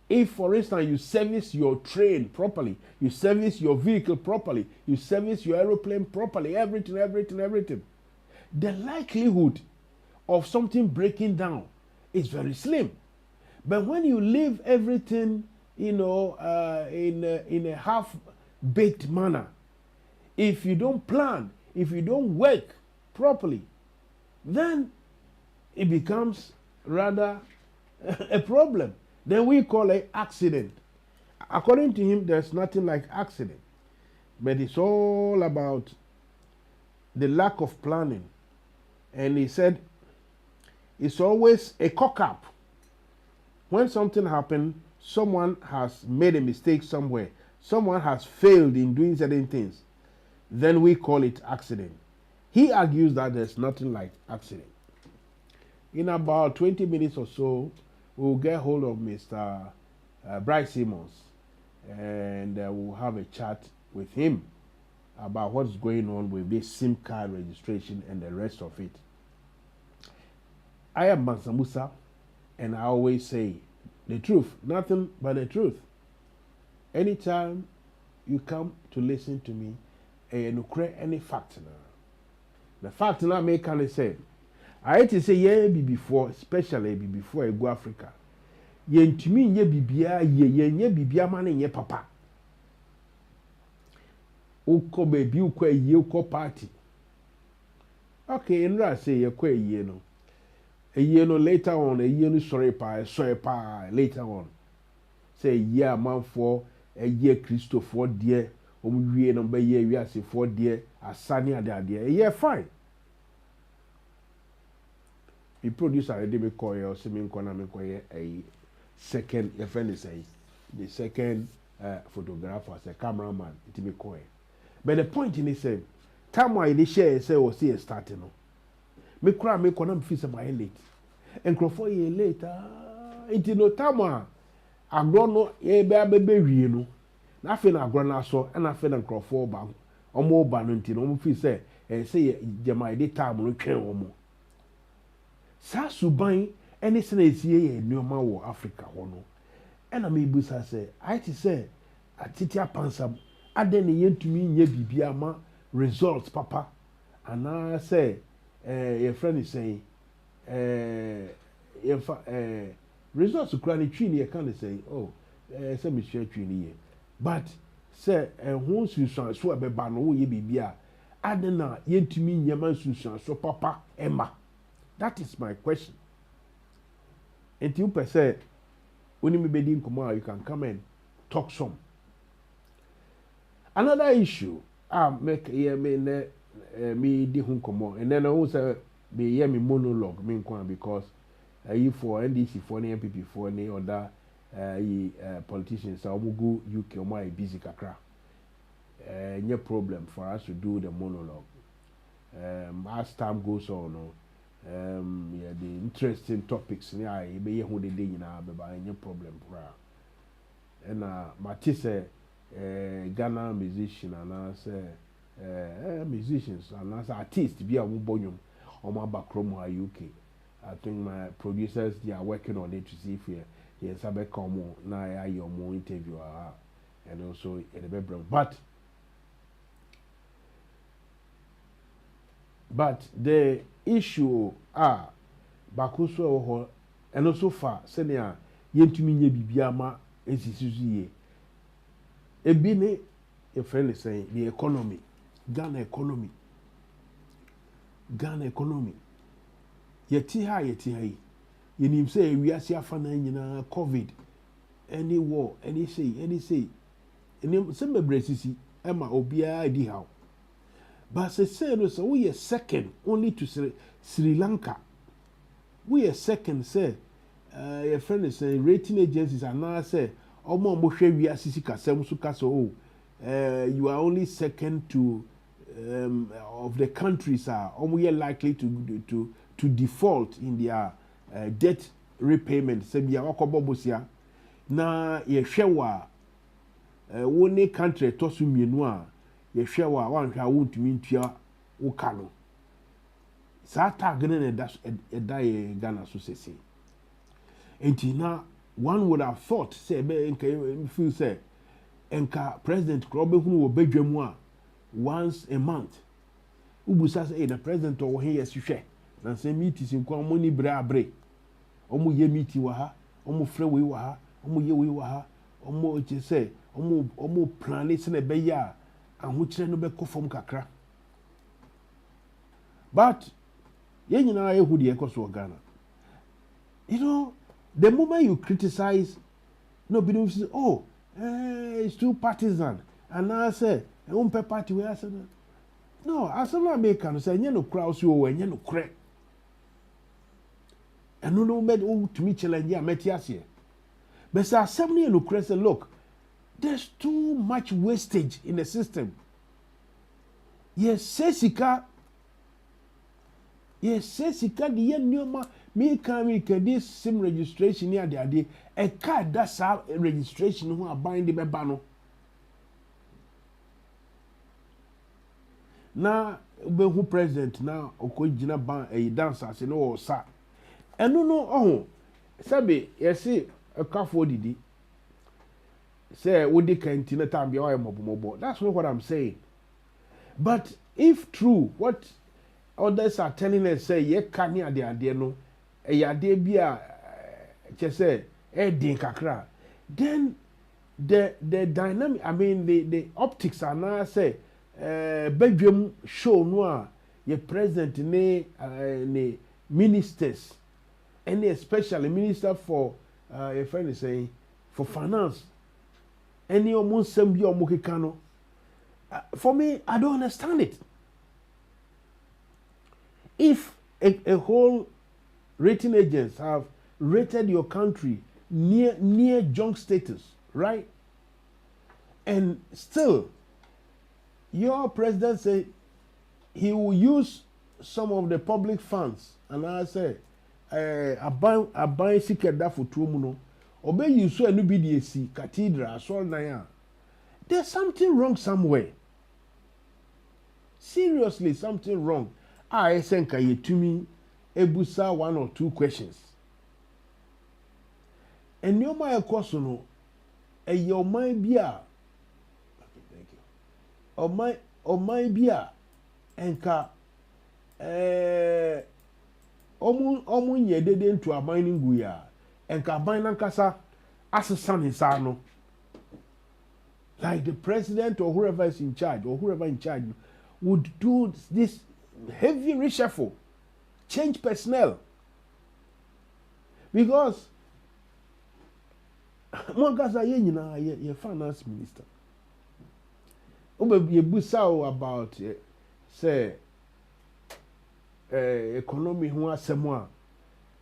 if, for instance, you service your train properly, you service your vehicle properly, you service your aeroplane properly, everything, the likelihood of something breaking down is very slim. But when you leave everything, in a half-baked manner, if you don't plan, if you don't work properly, then it becomes rather a problem. Then we call it accident. According to him, there's nothing like accident. But it's all about the lack of planning. And he said it's always a cock-up. When something happens, someone has made a mistake somewhere. Someone has failed in doing certain things. Then we call it accident. He argues that there's nothing like accident. In about 20 minutes or so, we'll get hold of Mr. Bryce Simmons, and we'll have a chat with him about what's going on with this SIM card registration and the rest of it. I am Mansa Musa, and I always say the truth, nothing but the truth. Anytime you come to listen to me, and you create any fact now. The fact now make can say, I hate to say yeah be before, especially be before I go Africa. Ye ntumi nye bibia ye nye bibia ma nye papa. Uko baby uko ye uko party. Okay, Indra say ye kwa ye no. A year no later on, a year no sorry pa later on. Say yeah man for a year Christopher dear, we number year we are say 4 dear asani ade yeah fine. The producer already me call you or say me nkwana me call a second your friend is saying the second photographer as a cameraman it be coy. But the point in is say time why they share say or see a starting no. Me cry me konam feel say my late. Enkrofo ye later it no time agro no e be abebe wie no. Na fe na agro na so na fe na enkrofo ba omo ba no nti no omo feel say say jama dey time no twen omo. Sa suban any sene esie ye nneoma wo Africa ho no. Ena me busa say I ti say atiti apansam ade ne yentumi nye bibia ma results papa ana say your friend is saying results kura ni twi ni e kan say oh say me share twi ni ye but say ho susan so be ba no wo ye bibia ade na yentumi nye ma susan so papa emma. That is my question. And you per se when you be in Kumar, you can come and talk some. Another issue, make me di hun komo, and then I also be hear me monologue me because you for NDC for any MPP for any other politicians, I will go UK or busy kakra. No problem for us to do the monologue. As time goes on, yeah, the interesting topics yeah, be here who they did any problem and Matisse Ghana musician and I say musicians and as artists be a wubonyum on my back room UK. I think my producers they are working on it to see if yes I become now I your more interview and also in the background but the issue bakuso ho and also far senior yentumi nye bibia ma esisuzu ebi ne your friend is saying the economy Ghana economy yeti ha yi yenim say wiase afa na nyina covid any war any say any some bebrasisi ema obia di how. But say no so we are second only to Sri Lanka. We are second say your friend is saying rating agencies are now say omo hwe wi asisi kasem so kaso you are only second to of the countries are omo likely to default in their debt repayment say bia wakobobosia na ye hwe wa woni country to so mienu a ye hwe wa wanhwa wontumi ntua wo ka no sa tag ne da ye Ghana so sese enti na one would have thought say be nka feel say enka president kro be hunu wo badwamu a once a month ubusa say the president wo he yesihwe na say meetings nko money bra abre omo ye meeting wa ha omo frɛ we wa ha omo ye we wa ha omo che say omo plan se na be ya ahokyere no be kofom kakra but ye nyina ye hu de ekoso Ghana. You know, the moment you criticize nobody will say oh it's too partisan and I say party we say no as an American say nye no crowd so we nye no kre and no made to me challenge ya metiasie but say assembly no kre say look there's too much wastage in the system. Yes, sesika the yen me can this sim registration near the idea a card that's our registration who are buying the bebano. Now, who president now, Okojina ban a dancer, say no, sir. And no, Sabi, yes, see a car for Didi. Say, would they can't time be all mobile? That's not what I'm saying. But if true, what others are telling us, say, ye can't hear the idea, no, a idea be a just say, kakra. Then the dynamic, I mean, the optics are now say, Belgium show noir, ye president, ne ministers, and especially minister for, your friend is saying, for finance. Any almost same be Mokikano. For me, I don't understand it. If a whole rating agents have rated your country near junk status, right? And still, your president said he will use some of the public funds, and I say, I buy secret that for 2 months. Obey you so and be the cathedral, so now. There's something wrong somewhere. Seriously, something wrong. I think I to me ebusa 1 or 2 questions. And your my question, and your mind be a, thank you. Or my be a, and ka, omun ye dede into a mining guya, and ka mining kasa, as a son is no. Like the president or whoever is in charge, or whoever in charge, would do this heavy reshuffle, change personnel. Because Mwagaza ye finance minister. Ube ye busao about say economy who asemwa.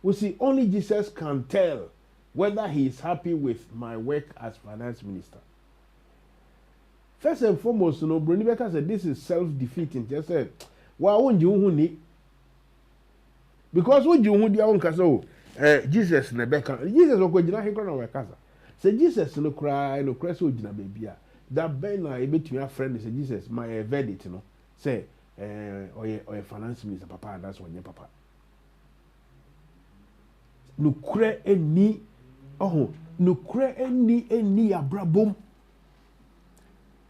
We see only Jesus can tell whether he is happy with my work as finance minister. First and foremost, Bruni Becker said this is self-defeating. Just said, "Why won't you need?" Because what you want your own caso, Jesus Nebeka, Jesus will go to the casa. Say Jesus no cry, no cry so jina baby. That Ben I bet me a friend say Jesus, my verdict, Say, or your finance minister, papa, that's when your papa. No cry any, no cry any abrabum.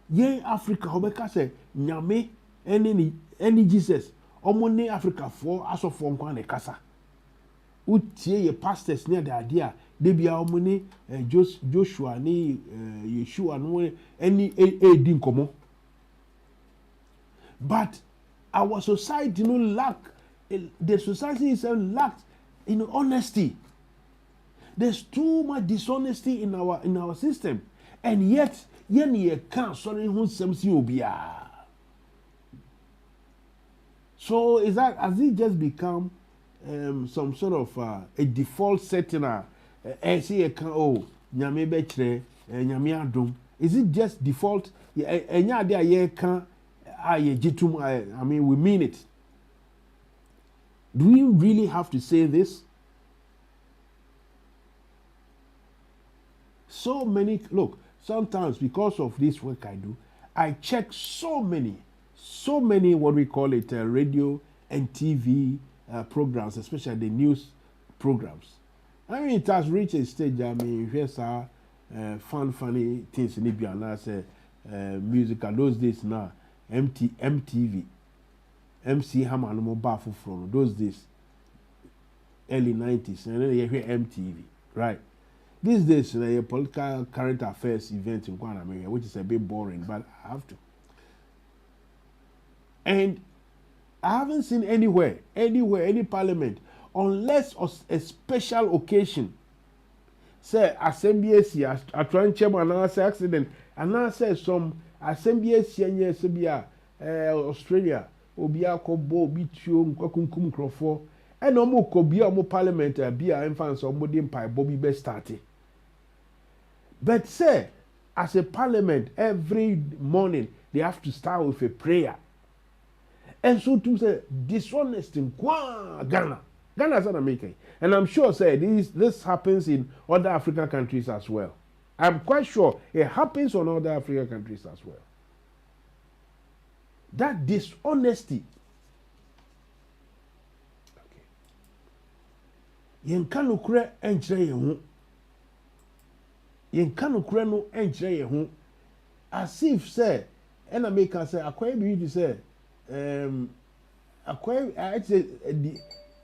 Ye Africa, Hobeka say, Nyame, any Jesus, Omone Africa for as of from Kwane Kasa. Utie ye pastors near the idea, they be our money, Joshua, ni Yeshua, no any din komo. But our society no lack, the society itself lacks in honesty. There's too much dishonesty in our system, and yet ye can't sorry who semsi obia. So is that has it just become some sort of a default setting? See a can nyame betre nyame adom. Is it just default? Enya dia ye can jitum. I mean, we mean it. Do we really have to say this? So many look. Sometimes because of this work I do, I check so many what we call it radio and TV programs, especially the news programs. I mean, it has reached a stage. I mean, here's our funny things in Libya, and I say musical. Those days now, MTV, MC Hammer no more baffle from those days, early 90s, and then you hear MTV, right? These days, a political current affairs event in Ghana, which is a bit boring, but I have to. And I haven't seen anywhere, any parliament, unless a special occasion. Say assembly a trying chairman and accident, and I say some assembly senior Sebia, Australia, Obia Kobo, Bichu, Kwakum Crofo, and no more Kobia more parliament, Bia infants or modern pie, Bobby Best started. But say, as a parliament, every morning they have to start with a prayer. And so to say, dishonest in Ghana. Ghana is not American. And I'm sure, say, this happens in other African countries as well. I'm quite sure it happens on other African countries as well. That dishonesty. Okay. Yen kanu kure enchire yehu. Yen kanu kure no enchire yehu. As if say, and American say, akwaye bi to say, it's a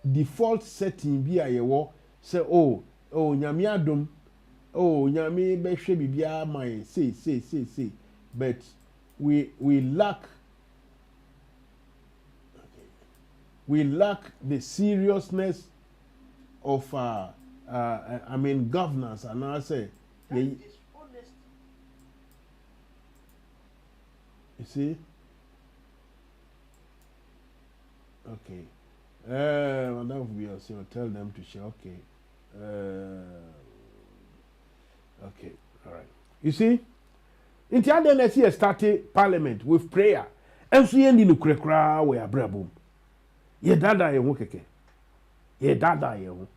default setting be a yewo say nyame adom nyame behwe bibia my say but we lack the seriousness of I mean governance, and I say you see. Okay. Madam will tell them to share. Okay. Okay, all right. You see, in the end, let's see, started parliament with prayer. And so, you need to cry we are brabum. Ye dada ye wokeke. Ye dada ye wo.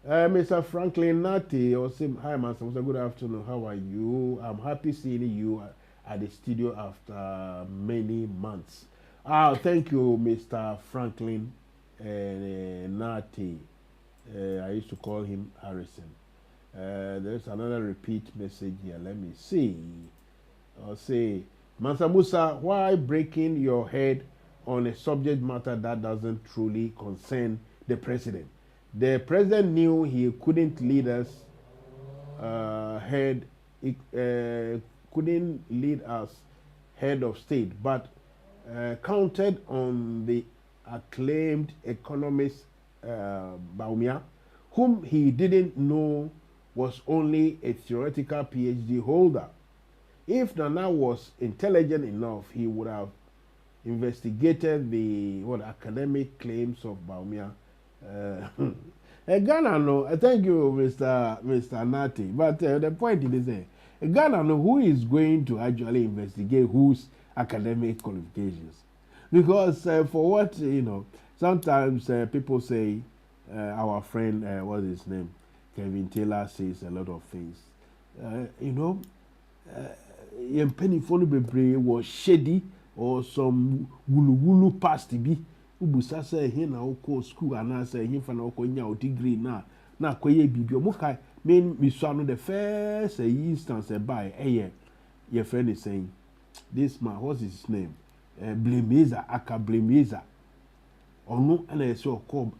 Mr. Franklin Nati, or say, hi, Master. Good afternoon. How are you? I'm happy seeing you at the studio after many months. Thank you, Mr. Franklin Nati. I used to call him Harrison. There's another repeat message here. Let me see. I'll say, Mansa Musa, why breaking your head on a subject matter that doesn't truly concern the president? The president knew he couldn't lead us couldn't lead us head of state, but counted on the acclaimed economist Bawumia, whom he didn't know was only a theoretical PhD holder. If Nana was intelligent enough, he would have investigated the academic claims of Bawumia. Ghana no, thank you, Mr. Nati. But the point is, Ghana no, who is going to actually investigate whose academic qualifications? Because for what sometimes people say, our friend, what's his name, Kevin Taylor says a lot of things. Penny phone be was shady or some wulu past be. Ubusa say he na oko school and say he fa na oko nya degree na akoye bibio mukai mean me so no the first instance by your friend is saying this man, what's his name, Blemeza aka Blemeza onu na so called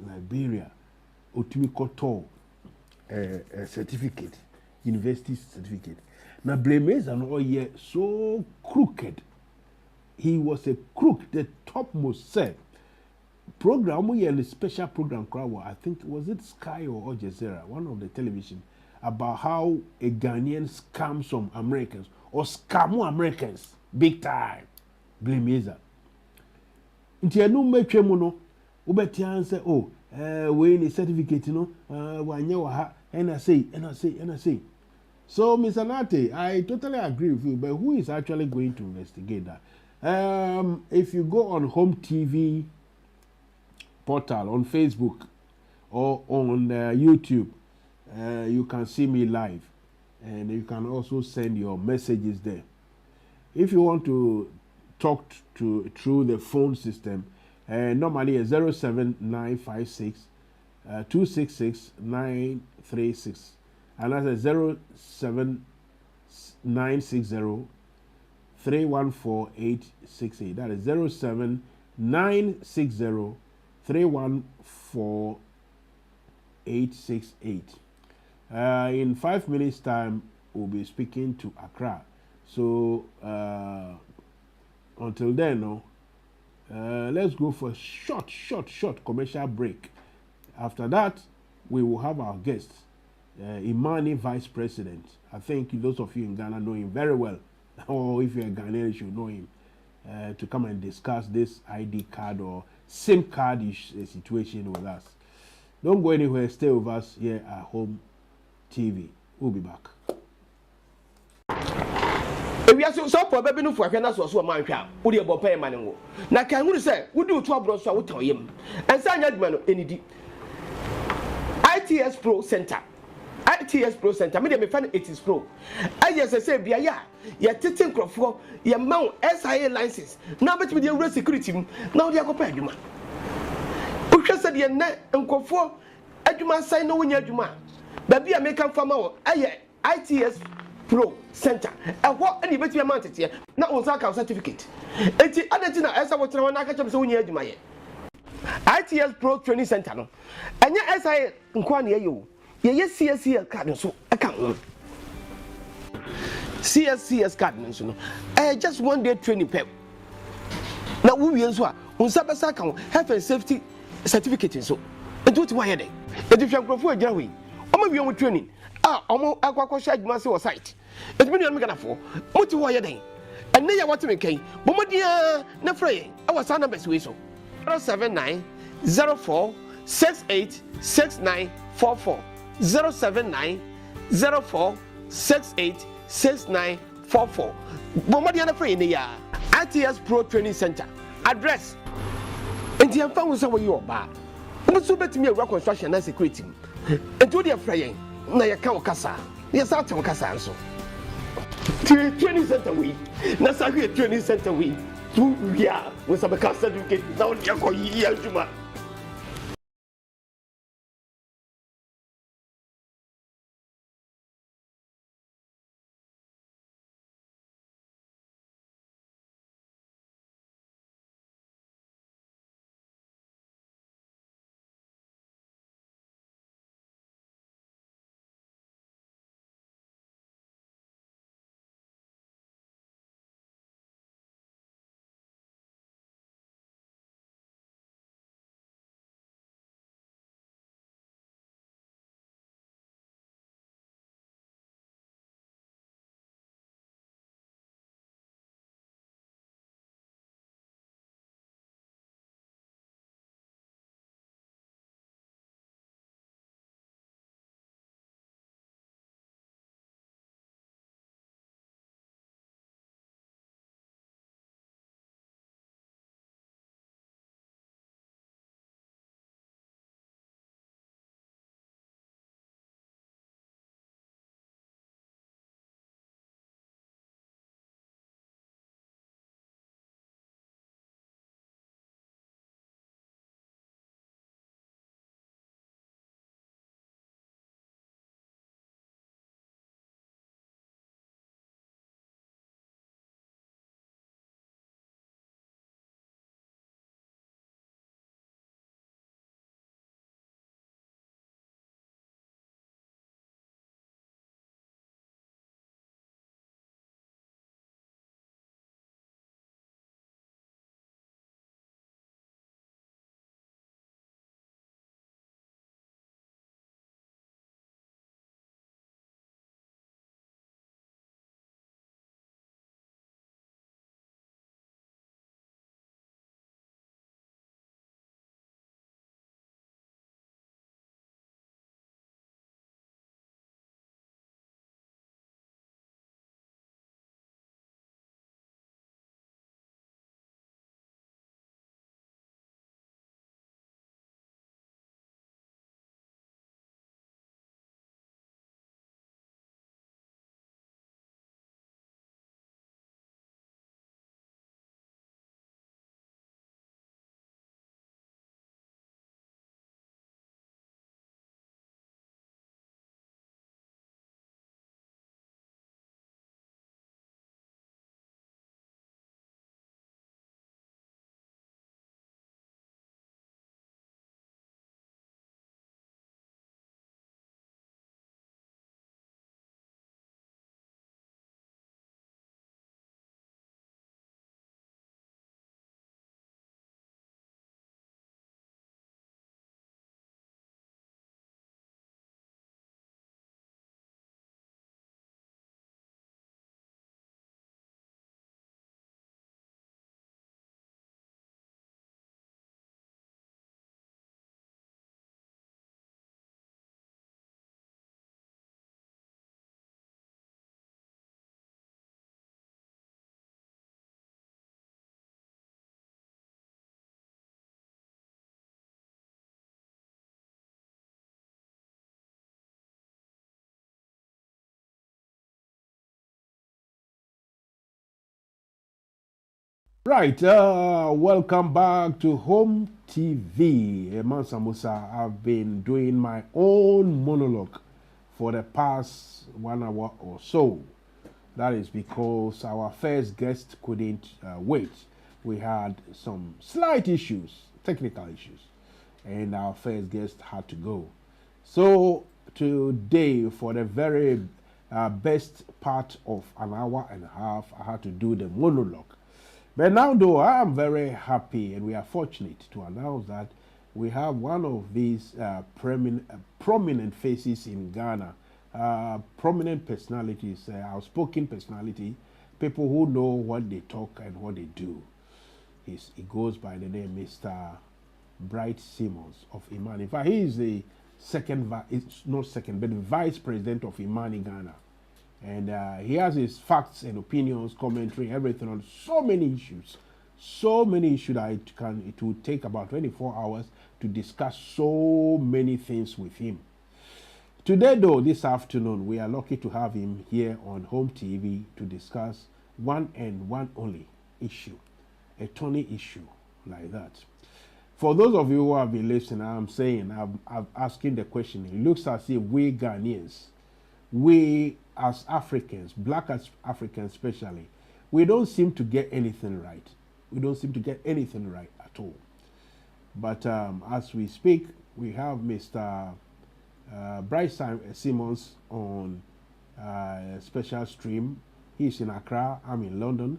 Liberia otumi koto certificate, university certificate. Now Blemeza no so crooked. He was a crook, the topmost said. Program, we had a special program, I think, was it Sky or Al Jazeera, one of the television, about how a Ghanaian scams some Americans, or scam Americans, big time. Blemeza. Inti anu metwe mu no, ubeti answer, we need certificate, wanya wa ha, and I say. So, Mr. Nate, I totally agree with you, but who is actually going to investigate that? If you go on Home TV portal on Facebook or on YouTube, you can see me live, and you can also send your messages there. If you want to talk through the phone system, normally it's 07956 266 936, and that's 07960 314868. That is 07960 314868. In 5 minutes' time, we'll be speaking to Accra. So until then, let's go for a short commercial break. After that, we will have our guest, Imani Vice President. I think those of you in Ghana know him very well. Or if you're a Ghanaian, you should know him, to come and discuss this ID card or SIM card situation with us. Don't go anywhere. Stay with us here at Home TV. We'll be back. We are so baby no for na so man hwa wo de bo pay man wo na kan hu say wo di otu abro so wo tan yem ansa anya duma no enidi ITS Pro Center me de me fan ITS Pro ITS say bia ya tete nkrofo ya ma SIA license na betimi de ewura security mu na wo de akopa adwuma wo hwe se de na nkofo adwuma sai na wonya adwuma ba bia me kan fama wo aye ITS Pro Center. What any betty amount here? Not on Saka certificate. Eti adatina esa wotena wana aka chemse wonya adwuma ye. ITS Pro Training Center no. Anya SIA nkwa na ye yo. Ye CSCS card so aka ho. CSCS card nso no. Just one day training pep. Na wo wie nso a, unsa besa ka ho health and safety certificate so. Enti what why dey? Enti hwankrofo agina wi. Omo wie wo training. Omo akwakosha adwuma se wo site. Eti me nuan me Ghana fo. Moti wo ye den. Enne ya what me kan. Bomodia na frey. Our sound numbers we so. 079 04 68 6944. 079 04 68 6944. Bomadiana Frenia, ITS Pro Training Center. Address and the found someone you are bad. But so bet me a rock construction and security. And to the Fraying, Naya Kawakasa. Yes, I'll tell Casanso. Training center we. Nasaki training center we. Yeah, with some cast certificate. Now, Jacko Yajuma. Right, welcome back to Home TV. Mansa Musa, I've been doing my own monologue for the past 1 hour or so. That is because our first guest couldn't wait. We had some slight issues, technical issues, and our first guest had to go. So today, for the very best part of an hour and a half, I had to do the monologue. But now, though, I am very happy and we are fortunate to announce that we have one of these prominent faces in Ghana, prominent personalities, outspoken personality, people who know what they talk and what they do. He goes by the name Mr. Bright Simmons of Iman. In fact, he is the it's not second, but the vice president of Imani Ghana. And he has his facts and opinions, commentary, everything on so many issues. So many issues that it will take about 24 hours to discuss so many things with him. Today, though, this afternoon, we are lucky to have him here on Home TV to discuss one and one only issue, a Tony issue like that. For those of you who have been listening, I'm asking the question. It looks as if we Ghanaians, we as Africans, black as Africans especially, we don't seem to get anything right. We don't seem to get anything right at all. But as we speak, we have Mr. Bryce Simmons on a special stream. He's in Accra, I'm in London.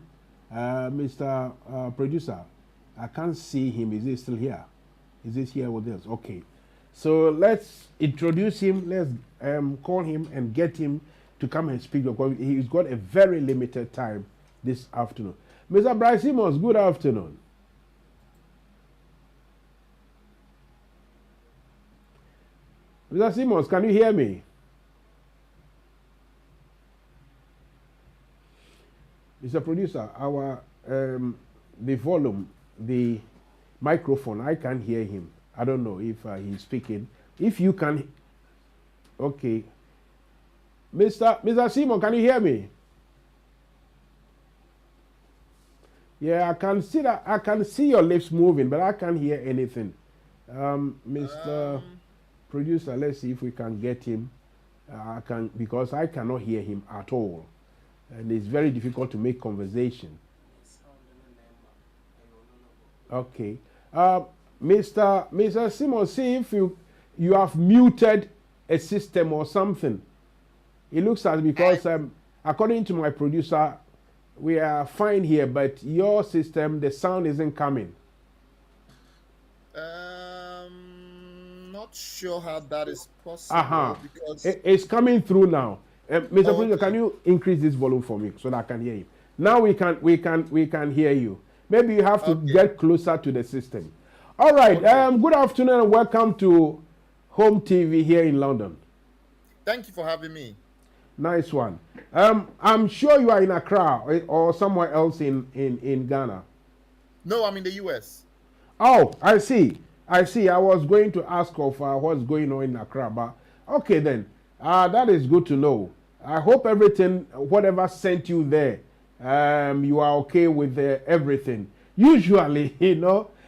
Mr. Producer, I can't see him. Is he still here? Is he here with us? Okay. So let's introduce him. Let's call him and get him to come and speak because he's got a very limited time this afternoon. Mr. Bryce Simmons, good afternoon. Mr. Simmons, can you hear me? Mr. Producer, the volume, the microphone, I can't hear him. I don't know if he's speaking. If you can, okay. Mr. Simon, can you hear me? Yeah, I can see that. I can see your lips moving, but I can't hear anything. Mr. Producer, let's see if we can get him. Because I cannot hear him at all, and it's very difficult to make conversation. Okay, Mr. Simon, see if you have muted a system or something. It looks as because according to my producer, we are fine here, but your system, the sound isn't coming. Not sure how that is possible. Because it's coming through now. Mr. Producer, can you increase this volume for me so that I can hear you? Now we can hear you. Maybe you have to get closer to the system. All right. Good afternoon and welcome to Home TV here in London. Thank you for having me. Nice one. I'm sure you are in Accra or somewhere else in Ghana. No, I'm in the US. Oh, I see. I was going to ask of what's going on in Accra, but okay then. That is good to know. I hope everything, whatever sent you there, you are okay with everything. Usually,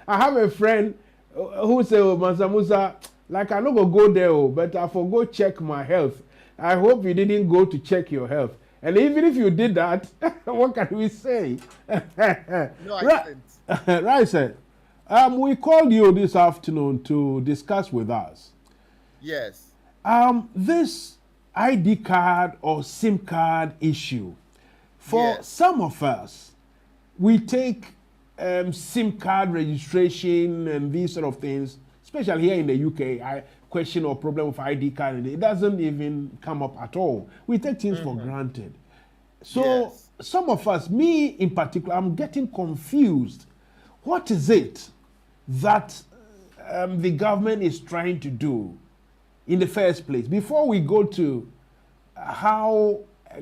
I have a friend who say, oh, Musa, like I not go there, but I forgo check my health. I hope you didn't go to check your health. And even if you did that, what can we say? No, I didn't. Right, sir. We called you this afternoon to discuss with us. Yes. This ID card or SIM card issue. For some of us, we take SIM card registration and these sort of things, especially here in the UK, question or problem with ID card, it doesn't even come up at all. We take things for granted. So some of us, me in particular, I'm getting confused. What is it that the government is trying to do in the first place? Before we go to how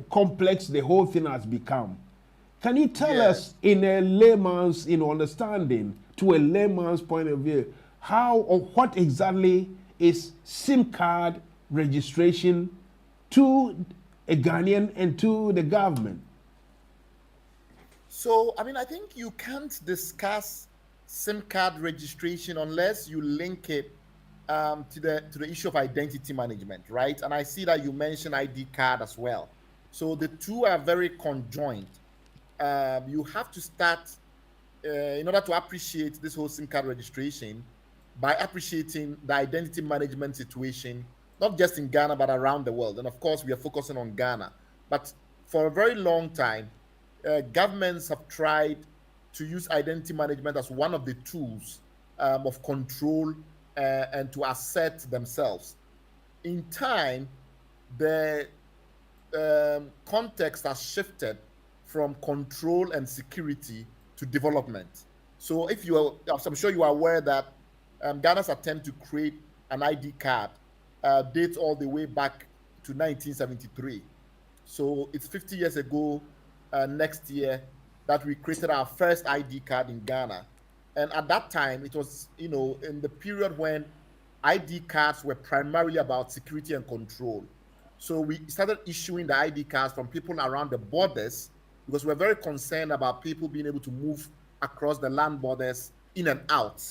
complex the whole thing has become, can you tell us in a layman's understanding, to a layman's point of view, how or what exactly is SIM card registration to a Ghanaian and to the government? So, I think you can't discuss SIM card registration unless you link it to the issue of identity management, right? And I see that you mentioned ID card as well. So the two are very conjoined. You have to start, in order to appreciate this whole SIM card registration, by appreciating the identity management situation, not just in Ghana, but around the world. And of course, we are focusing on Ghana. But for a very long time, governments have tried to use identity management as one of the tools of control and to assert themselves. In time, the context has shifted from control and security to development. So I'm sure you are aware that Ghana's attempt to create an ID card dates all the way back to 1973. So it's 50 years ago next year that we created our first ID card in Ghana. And at that time, it was, in the period when ID cards were primarily about security and control. So we started issuing the ID cards from people around the borders because we're very concerned about people being able to move across the land borders in and out,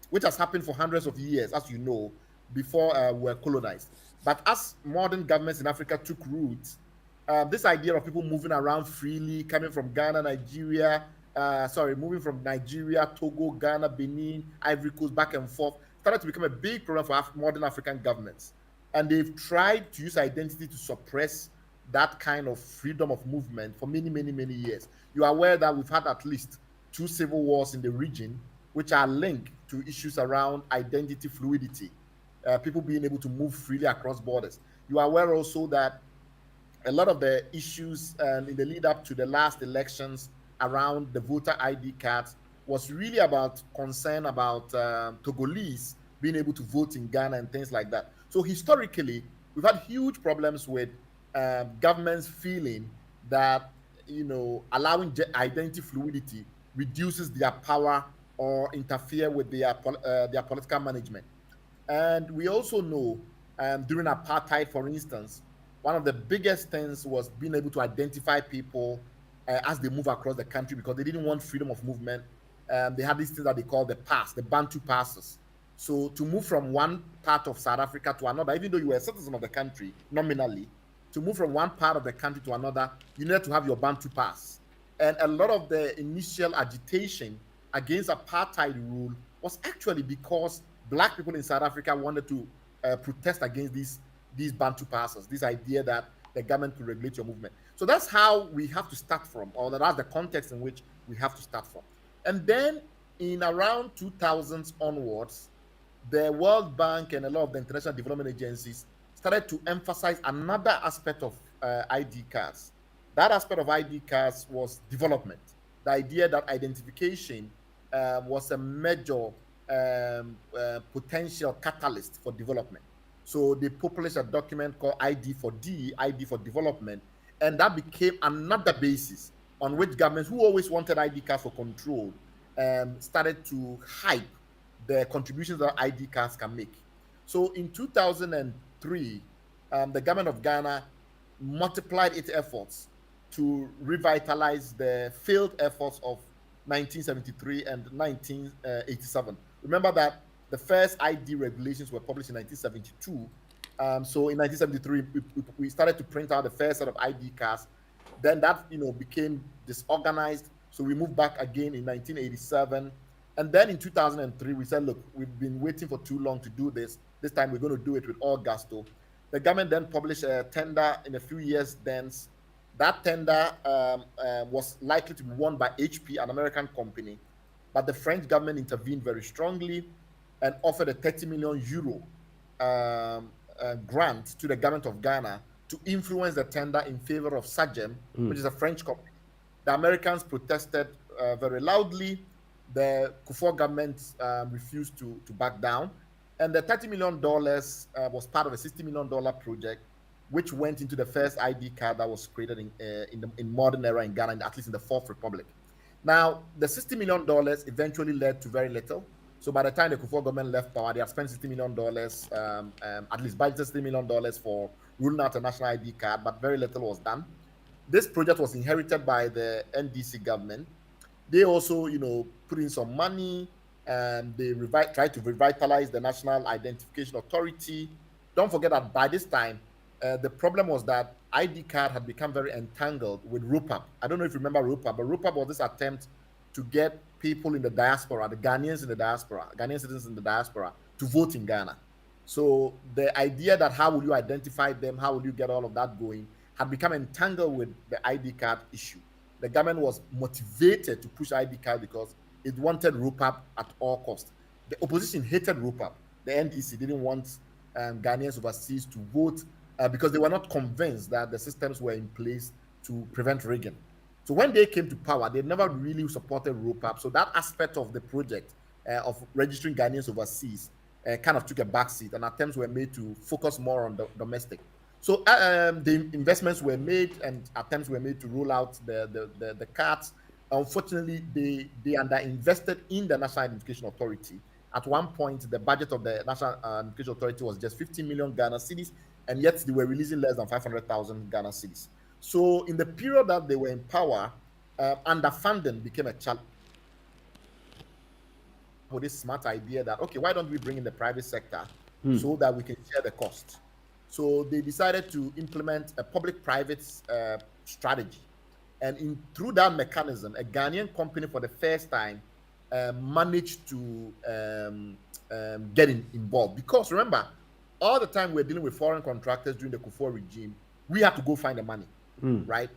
which has happened for hundreds of years, as you know, before we were colonized. But as modern governments in Africa took root, this idea of people moving around freely, coming from Ghana, Nigeria, moving from Nigeria, Togo, Ghana, Benin, Ivory Coast, back and forth, started to become a big problem for modern African governments. And they've tried to use identity to suppress that kind of freedom of movement for many, many, many years. You are aware that we've had at least 2 civil wars in the region, which are linked to issues around identity fluidity, people being able to move freely across borders. You are aware also that a lot of the issues in the lead up to the last elections around the voter ID cards was really about concern about Togolese being able to vote in Ghana and things like that. So historically, we've had huge problems with governments feeling that allowing identity fluidity reduces their power or interfere with their political management. And we also know during apartheid, for instance, one of the biggest things was being able to identify people as they move across the country because they didn't want freedom of movement. They had these things that they call the pass, the Bantu passes. So to move from one part of South Africa to another, even though you were a citizen of the country nominally, to move from one part of the country to another, you needed to have your Bantu pass. And a lot of the initial agitation against apartheid rule was actually because Black people in South Africa wanted to protest against these Bantu passes, this idea that the government could regulate your movement. So that's how we have to start from, or that's the context in which we have to start from. And then in around 2000s onwards, the World Bank and a lot of the international development agencies started to emphasize another aspect of ID cards. That aspect of ID cards was development. The idea that identification was a major potential catalyst for development. So they published a document called ID4D, ID for Development, and that became another basis on which governments who always wanted ID cards for control started to hype the contributions that ID cards can make. So in 2003, the government of Ghana multiplied its efforts to revitalize the failed efforts of 1973 and 1987. Remember that the first ID regulations were published in 1972. So in 1973, we started to print out the first set of ID cards. Then that became disorganized. So we moved back again in 1987. And then in 2003, we said, look, we've been waiting for too long to do this. This time we're going to do it with all gusto. The government then published a tender in a few years thence. That tender was likely to be won by HP, an American company. But the French government intervened very strongly and offered a 30 million euro grant to the government of Ghana to influence the tender in favor of SAGEM, which is a French company. The Americans protested very loudly. The Kufuor government refused to back down. And the $30 million was part of a $60 million project, which went into the first ID card that was created in modern era in Ghana, at least in the Fourth Republic. Now, the $60 million eventually led to very little. So by the time the Kufuor government left power, they had spent $60 million, at least budgeted $60 million for rolling out a national ID card, but very little was done. This project was inherited by the NDC government. They also, put in some money, and they tried to revitalize the National Identification Authority. Don't forget that by this time, the problem was that ID card had become very entangled with ROPAP. I don't know if you remember ROPAP, but ROPAP was this attempt to get people in the diaspora, the Ghanaians in the diaspora, Ghanaian citizens in the diaspora, to vote in Ghana. So the idea that how will you identify them, how will you get all of that going, had become entangled with the ID card issue. The government was motivated to push ID card because it wanted ROPAP at all costs. The opposition hated ROPAP. The NDC didn't want Ghanaians overseas to vote because they were not convinced that the systems were in place to prevent rigging. So when they came to power, they never really supported ROPAP. So that aspect of the project of registering Ghanaians overseas kind of took a backseat, and attempts were made to focus more on the domestic. So the investments were made and attempts were made to roll out the cards. Unfortunately, they underinvested in the National Identification Authority. At one point, the budget of the National Identification Authority was just 50 million Ghana cedis, and yet they were releasing less than 500,000 Ghana cedis. So in the period that they were in power, underfunding became a challenge. With this smart idea that, okay, why don't we bring in the private sector so that we can share the cost? So they decided to implement a public-private strategy. And through that mechanism, a Ghanaian company for the first time managed to get involved. Because remember, all the time we're dealing with foreign contractors during the Kufuor regime, we had to go find the money, right?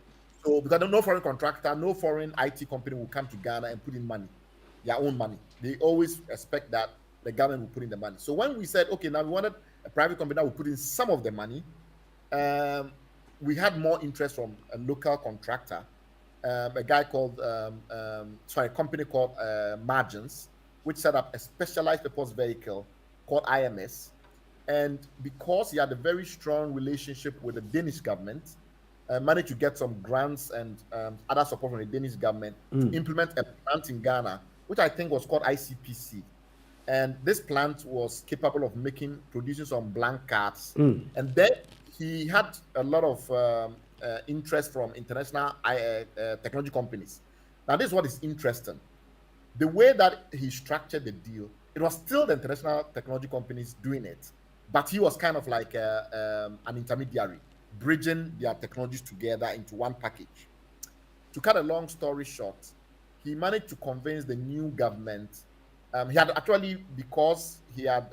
So because no foreign contractor, no foreign IT company will come to Ghana and put in money, their own money. They always expect that the government will put in the money. So when we said, okay, now we wanted a private company that would put in some of the money, we had more interest from a local contractor, a guy called, a company called Margins, which set up a specialized purpose vehicle called IMS. And because he had a very strong relationship with the Danish government, managed to get some grants and other support from the Danish government to implement a plant in Ghana, which I think was called ICPC. And this plant was capable of producing some blank cards. And then he had a lot of interest from international technology companies. Now, this is what is interesting. The way that he structured the deal, it was still the international technology companies doing it, but he was kind of like an intermediary, bridging their technologies together into one package. To cut a long story short, he managed to convince the new government. He had actually, because he had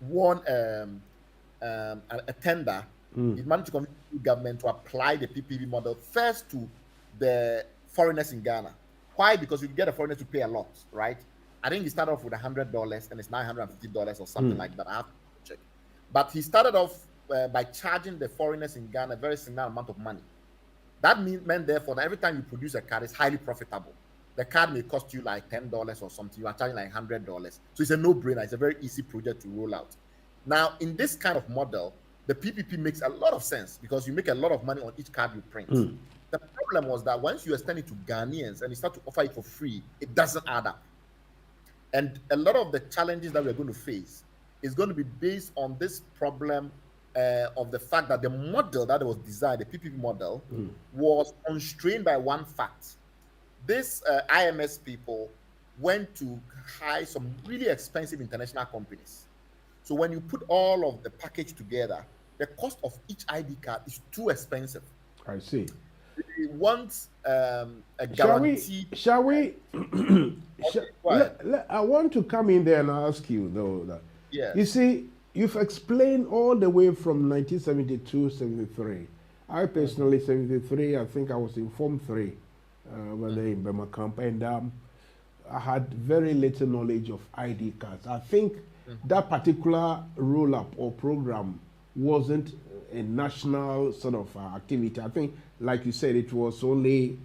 won a tender, he managed to convince the new government to apply the PPP model first to the foreigners in Ghana. Why? Because you get a foreigner to pay a lot, right? I think he started off with $100 and it's $950 or something like that. I have to check. But he started off by charging the foreigners in Ghana a very similar amount of money. That meant, therefore, that every time you produce a card, it's highly profitable. The card may cost you like $10 or something. You are charging like $100. So it's a no-brainer. It's a very easy project to roll out. Now, in this kind of model, the PPP makes a lot of sense because you make a lot of money on each card you print. The problem was that once you extend it to Ghanaians and you start to offer it for free, it doesn't add up. And a lot of the challenges that we're going to face is going to be based on this problem of the fact that the model that was designed, the PPP model, was constrained by one fact. This IMS people went to hire some really expensive international companies. So when you put all of the package together, the cost of each ID card is too expensive. I see. They want a guarantee. Shall we? I want to come in there and ask you, though. That, yes. You see, you've explained all the way from 1972, 73. I personally, 73, I think I was in Form 3 when they in Burma camp, and I had very little knowledge of ID cards. I think that particular roll-up or program wasn't a national sort of activity. I think, like you said, it was only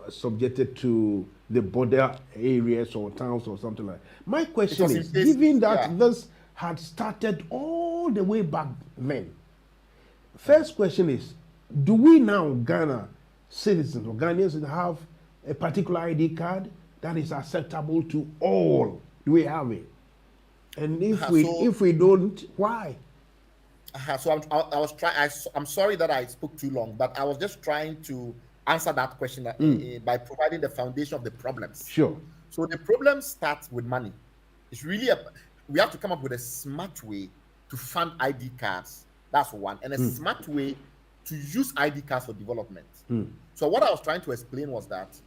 subjected to the border areas or towns or something like that. My question is, given that this had started all the way back then, first question is, do we now, Ghana citizens or Ghanaians, have a particular ID card that is acceptable to all? Do we have it? And if we don't, why? So I'm sorry that I spoke too long, but I was just trying to answer that question by providing the foundation of the problems. Sure. So the problem starts with money. It's really we have to come up with a smart way to fund ID cards. That's one, and a smart way to use ID cards for development. So what I was trying to explain was that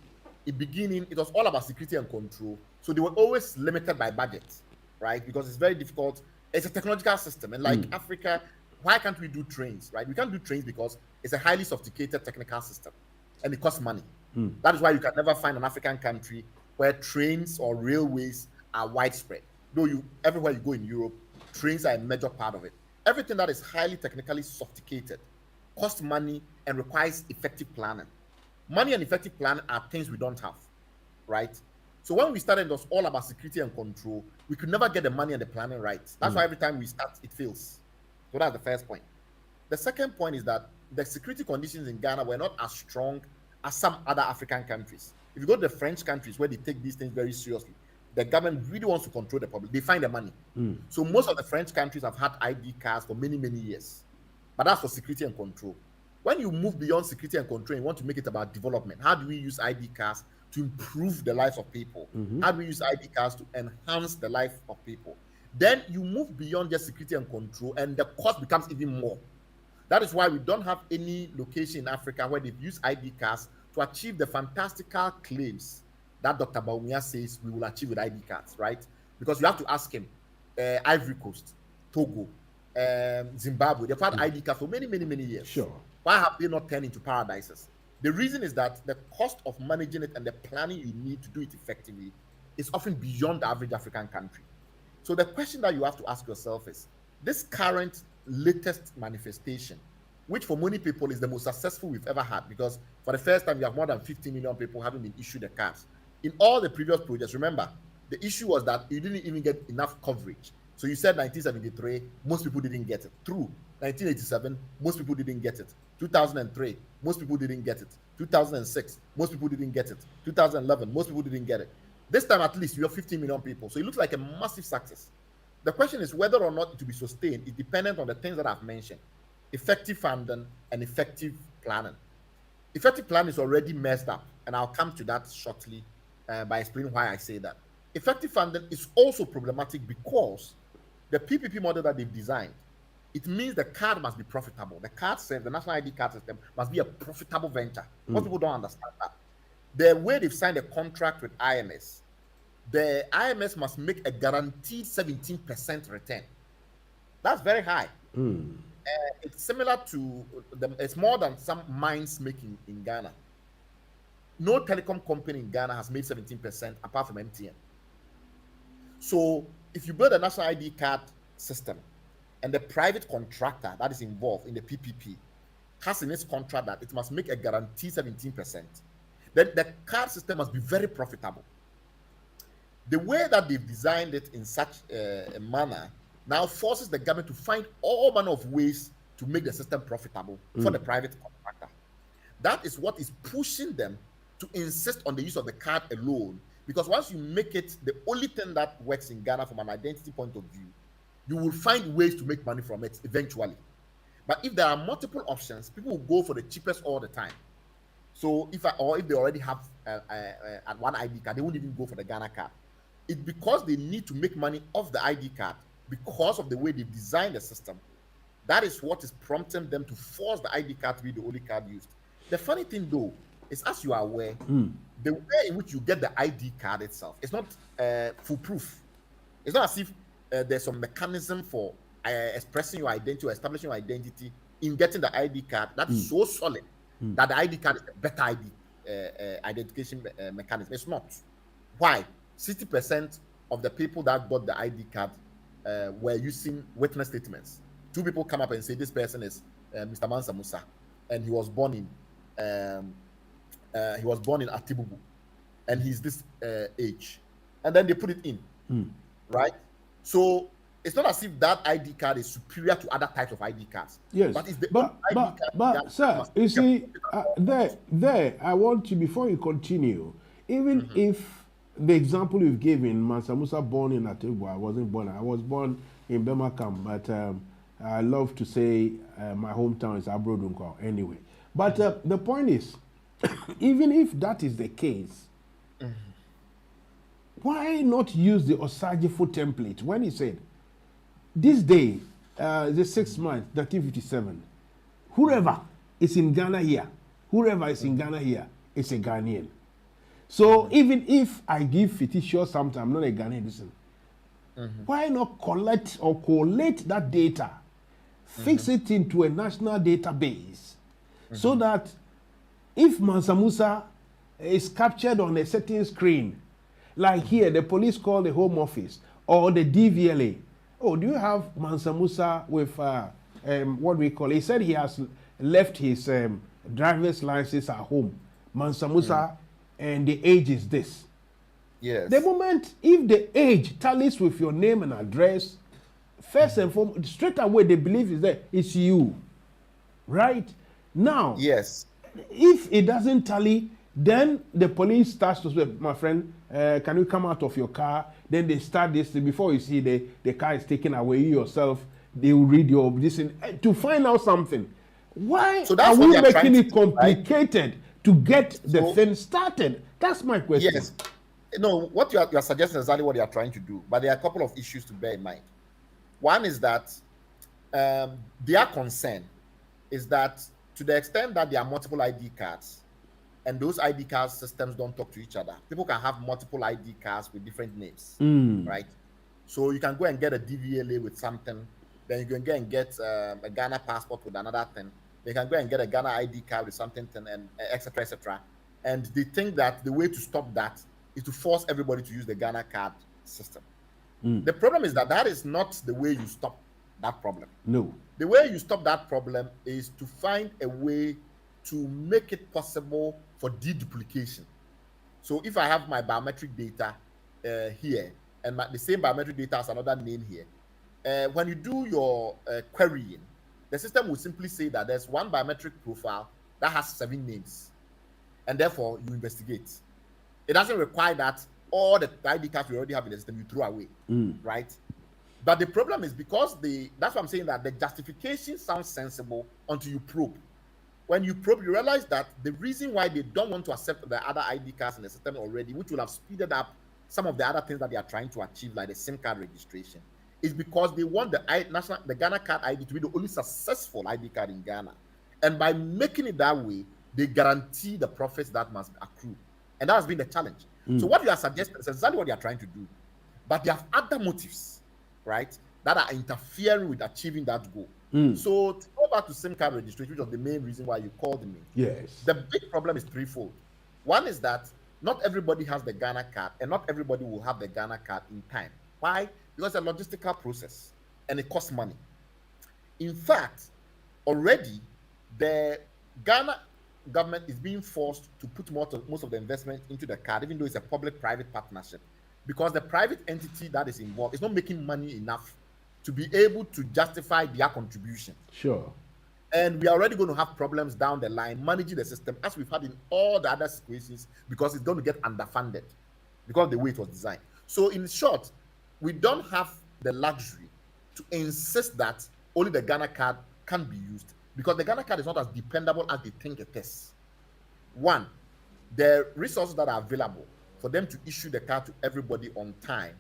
in beginning it was all about security and control. So they were always limited by budget, right? Because it's very difficult. It's a technological system, and like Africa, why can't we do trains, right? We can't do trains because it's a highly sophisticated technical system and it costs money. That is why you can never find an African country where trains or railways are widespread. Though everywhere you go in Europe, trains are a major part of it. Everything that is highly technically sophisticated costs money and requires effective planning. Money and effective planning are things we don't have, right? So when we started, it was all about security and control. We could never get the money and the planning right. That's why every time we start, it fails. So that's the first point. The second point is that the security conditions in Ghana were not as strong as some other African countries. If you go to the French countries where they take these things very seriously, the government really wants to control the public. They find the money. So most of the French countries have had ID cards for many, many years. But that's for security and control. When you move beyond security and control and you want to make it about development, how do we use ID cards to improve the lives of people? How do we use ID cards to enhance the life of people? Then you move beyond just security and control, and the cost becomes even more. That is why we don't have any location in Africa where they've used ID cards to achieve the fantastical claims that Dr. Bawumia says we will achieve with ID cards, right? Because you have to ask him, Ivory Coast, Togo, Zimbabwe, they've had ID cards for many, many, many years. Sure. Why have they not turned into paradises? The reason is that the cost of managing it and the planning you need to do it effectively is often beyond the average African country. So the question that you have to ask yourself is, this current latest manifestation, which for many people is the most successful we've ever had, because for the first time you have more than 50 million people having been issued the cards. In all the previous projects, remember, the issue was that you didn't even get enough coverage. So you said 1973, most people didn't get it. True. 1987, most people didn't get it. 2003, most people didn't get it. 2006, most people didn't get it. 2011, most people didn't get it. This time, at least, you have 15 million people. So it looks like a massive success. The question is whether or not it will be sustained is dependent on the things that I've mentioned. Effective funding and effective planning. Effective planning is already messed up, and I'll come to that shortly by explaining why I say that. Effective funding is also problematic because the PPP model that they've designed, it means the card must be profitable. The card system, the national ID card system, must be a profitable venture. Most people don't understand that. The way they've signed a contract with IMS, the IMS must make a guaranteed 17% return. That's very high. It's similar to, it's more than some mines making in Ghana. No telecom company in Ghana has made 17% apart from MTN. So if you build a national ID card system and the private contractor that is involved in the PPP has in its contract that it must make a guaranteed 17%, then the card system must be very profitable. The way that they've designed it in such a manner now forces the government to find all manner of ways to make the system profitable for the private contractor. That is what is pushing them to insist on the use of the card alone, because once you make it the only thing that works in Ghana from an identity point of view, you will find ways to make money from it eventually. But if there are multiple options, people will go for the cheapest all the time. So if they already have one ID card, they won't even go for the Ghana card. It's because they need to make money off the ID card because of the way they've designed the system. That is what is prompting them to force the ID card to be the only card used. The funny thing though, is as you are aware, the way in which you get the ID card itself, it's not foolproof. It's not as if there's some mechanism for expressing your identity or establishing your identity in getting the ID card that is so solid that the ID card is a better identification mechanism. It's not. Why? 60% of the people that got the ID card were using witness statements. Two people come up and say this person is Mr. Mansa Musa, and he was born in Atibubu, and he's this age, and then they put it in, right? So it's not as if that ID card is superior to other types of ID cards. Yes, but it's the but sir, you see, there I want to, before you continue, even if the example you've given, Mansa Musa born in Atibubu, I wasn't born. I was born in Bemakam, but I love to say my hometown is Abrodunko anyway. But the point is, even if that is the case, why not use the Osagifo template when he said, this day, the 6th month, 1957, whoever is in Ghana here, whoever is in Ghana here is a Ghanaian. So even if I give fictitious something, I'm not a Ghanaian, listen. Why not collect or collate that data, fix it into a national database, so that if Mansa Musa is captured on a certain screen, like here, the police call the Home Office or the DVLA, oh, do you have Mansa Musa with what we call, he said he has left his driver's license at home. Mansa Musa, and the age is this. Yes. The moment, if the age tallies with your name and address, first and foremost, straight away they believe is that it's you. Right? Now, Yes. if it doesn't tally, then the police starts to say, my friend, can you come out of your car? Then they start this. Before you see the car is taken away, you yourself, they will read your this to find out something. Why So that's are what we they are making trying to it do, right? complicated to get the So- thing started? That's my question. Yes. No, what you are suggesting is exactly what they are trying to do, but there are a couple of issues to bear in mind. One is that their concern is that to the extent that there are multiple ID cards and those ID card systems don't talk to each other, people can have multiple ID cards with different names, right? So you can go and get a DVLA with something, then you can go and get a Ghana passport with another thing. They can go and get a Ghana ID card with something, and etc. etc. And they think that the way to stop that is to force everybody to use the Ghana card system. The problem is that is not the way you stop that problem. No. The way you stop that problem is to find a way to make it possible for deduplication. So if I have my biometric data here and the same biometric data has another name here, when you do your querying, the system will simply say that there's one biometric profile that has 7 names, and therefore you investigate. It doesn't require that all the ID cards we already have in the system you throw away, right? But the problem is because that's why I'm saying that the justification sounds sensible until you probe. When you probe, you realize that the reason why they don't want to accept the other ID cards in the system already, which will have speeded up some of the other things that they are trying to achieve, like the SIM card registration, is because they want the Ghana card ID to be the only successful ID card in Ghana. And by making it that way, they guarantee the profits that must accrue. And that has been the challenge. So what you are suggesting is exactly what they are trying to do. But they have other motives, right, that are interfering with achieving that goal. So to go back to SIM card registration, which was the main reason why you called me. Yes. The big problem is threefold. One is that not everybody has the Ghana card, and not everybody will have the Ghana card in time. Why? Because it's a logistical process, and it costs money. In fact, already the Ghana government is being forced to put most of the investment into the card, even though it's a public-private partnership, because the private entity that is involved is not making money enough to be able to justify their contribution. Sure. And we are already going to have problems down the line managing the system, as we've had in all the other situations, because it's going to get underfunded because of the way it was designed. So in short, we don't have the luxury to insist that only the Ghana card can be used, because the Ghana card is not as dependable as they think it is. One, the resources that are available for them to issue the card to everybody on time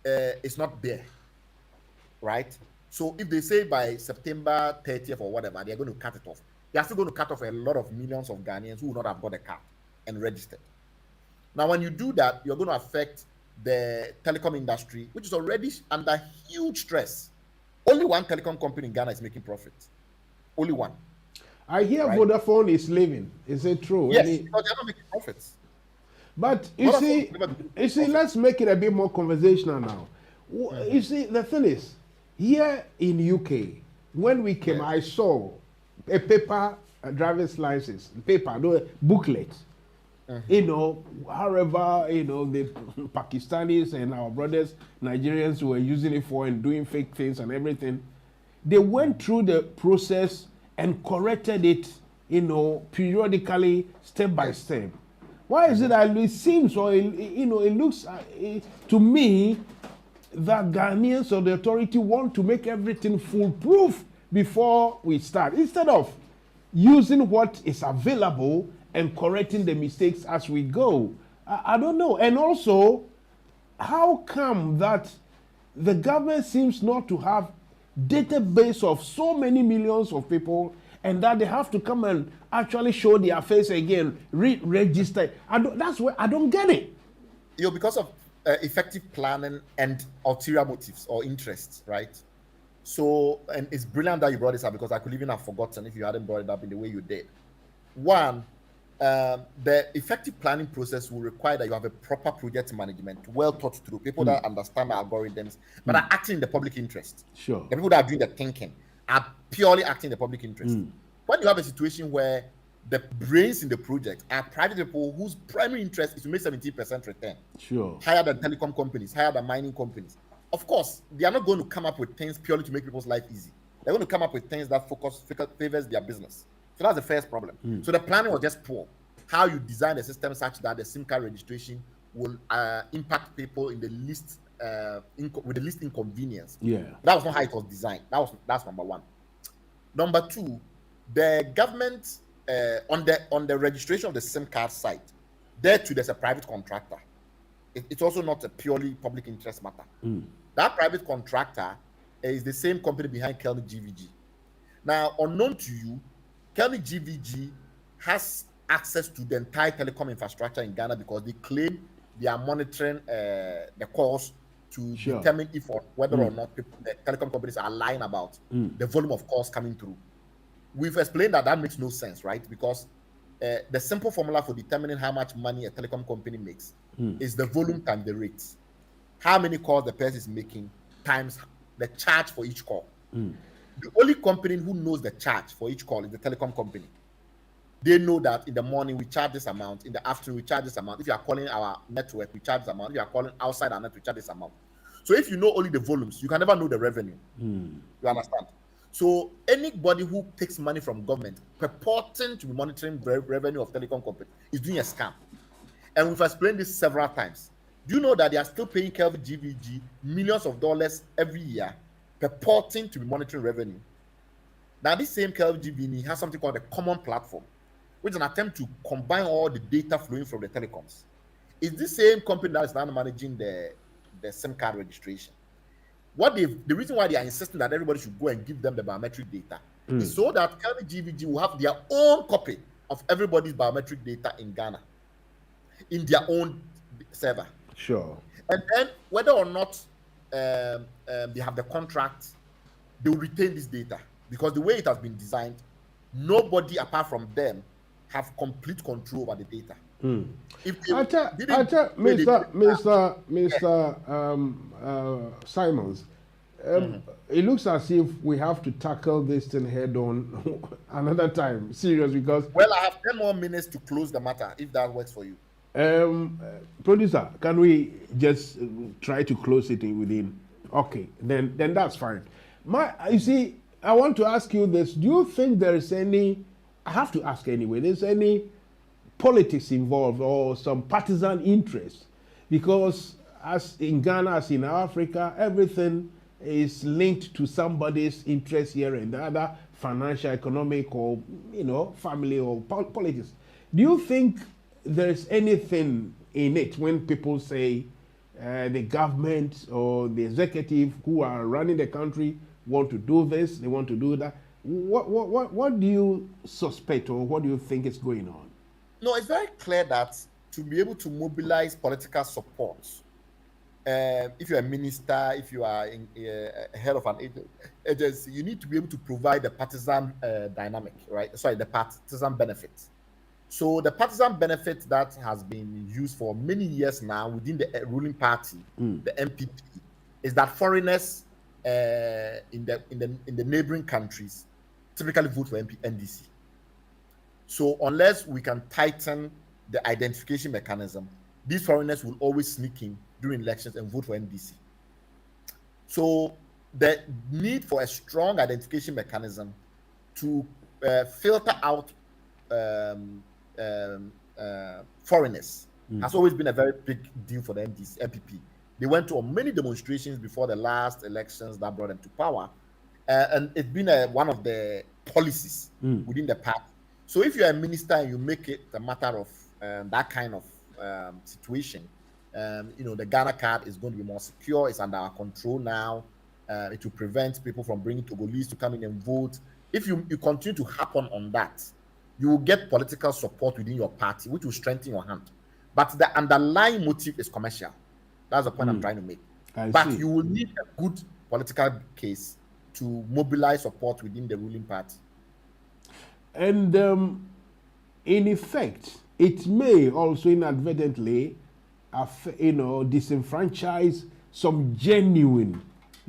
is not there, right? So if they say by September 30th or whatever, they're going to cut it off, they are still going to cut off a lot of millions of Ghanaians who will not have got a card and registered. Now, when you do that, you're going to affect the telecom industry, which is already under huge stress. Only one telecom company in Ghana is making profit. Only one. I hear Right. Vodafone is leaving. Is it true? Yes, because they're not making profits. But you Vodafone see, let's make it a bit more conversational now. You see, the thing is, here in UK, when we came, I saw a paper, a driver's license, paper, no, booklet. You know, however, you know, the Pakistanis and our brothers, Nigerians, were using it for and doing fake things and everything. They went through the process and corrected it, you know, periodically, step by step. Why is it that it seems, or you know, it looks to me that Ghanaians or the authority want to make everything foolproof before we start, instead of using what is available and correcting the mistakes as we go? I don't know. And also, how come that the government seems not to have database of so many millions of people, and that they have to come and actually show their face again, register? That's where I don't get it. You know, because of effective planning and ulterior motives or interests, right? So, and it's brilliant that you brought this up, because I could even have forgotten if you hadn't brought it up in the way you did. One, the effective planning process will require that you have a proper project management, well thought through, people that understand the algorithms, but are acting in the public interest. Sure. The people that are doing the thinking are purely acting in the public interest. When you have a situation where the brains in the project are private people whose primary interest is to make 70% return. Sure. Higher than telecom companies, higher than mining companies. Of course, they are not going to come up with things purely to make people's life easy. They're going to come up with things that favors their business. So that's the first problem. So the planning was just poor. How you design the system such that the SIM card registration will impact people in the least with the least inconvenience. Yeah. That was not how it was designed. That's number one. Number two, the government on the registration of the SIM card site, there's a private contractor. It's also not a purely public interest matter. That private contractor is the same company behind Kelly GVG. Now, unknown to you, Kelly GVG has access to the entire telecom infrastructure in Ghana because they claim they are monitoring the calls to determine if or whether or not the telecom companies are lying about the volume of calls coming through. We've explained that makes no sense, right? Because the simple formula for determining how much money a telecom company makes is the volume times the rates. How many calls the person is making times the charge for each call. The only company who knows the charge for each call is the telecom company. They know that in the morning we charge this amount, in the afternoon we charge this amount. If you are calling our network, we charge this amount. If you are calling outside our network, we charge this amount. So if you know only the volumes, you can never know the revenue. You understand? So anybody who takes money from government purporting to be monitoring revenue of telecom company is doing a scam. And we've explained this several times. Do you know that they are still paying Kelvin GVG millions of dollars every year purporting to be monitoring revenue? Now, this same Kelvin GVG has something called a common platform, which is an attempt to combine all the data flowing from the telecoms. It's the same company that is now managing the SIM card registration. The reason why they are insisting that everybody should go and give them the biometric data is so that Kelvin GVG will have their own copy of everybody's biometric data in Ghana, in their own server. Sure. And then whether or not they have the contract, they will retain this data because the way it has been designed, nobody apart from them have complete control over the data. If they Mr. Simons, it looks as if we have to tackle this thing head on another time, serious, because... Well, I have 10 more minutes to close the matter, if that works for you. Producer, can we just try to close it within? Okay, then that's fine. You see, I want to ask you this. Do you think there is any, I have to ask anyway, there's any politics involved or some partisan interest? Because as in Ghana, as in Africa, everything is linked to somebody's interest here and the other, financial, economic, or, family or politics. Do you think there's anything in it when people say the government or the executive who are running the country want to do this, they want to do that? What do you suspect or what do you think is going on? No, it's very clear that to be able to mobilize political support, if you're a minister, if you are head of an agency, you need to be able to provide the partisan dynamic, right? Sorry, the partisan benefit. So the partisan benefit that has been used for many years now within the ruling party, the MPP, is that foreigners in the neighboring countries typically vote for NDC. So unless we can tighten the identification mechanism, these foreigners will always sneak in during elections and vote for NDC. So the need for a strong identification mechanism to filter out foreigners has always been a very big deal for the MPP. They went to many demonstrations before the last elections that brought them to power, and it's been one of the policies within the party. So if you're a minister and you make it a matter of that kind of situation, the Ghana card is going to be more secure. It's under our control now. It will prevent people from bringing Togolese to come in and vote. If you continue to happen on that, you will get political support within your party, which will strengthen your hand. But the underlying motive is commercial. That's the point I'm trying to make. But you will need a good political case to mobilize support within the ruling party. And in effect, it may also inadvertently, disenfranchise some genuine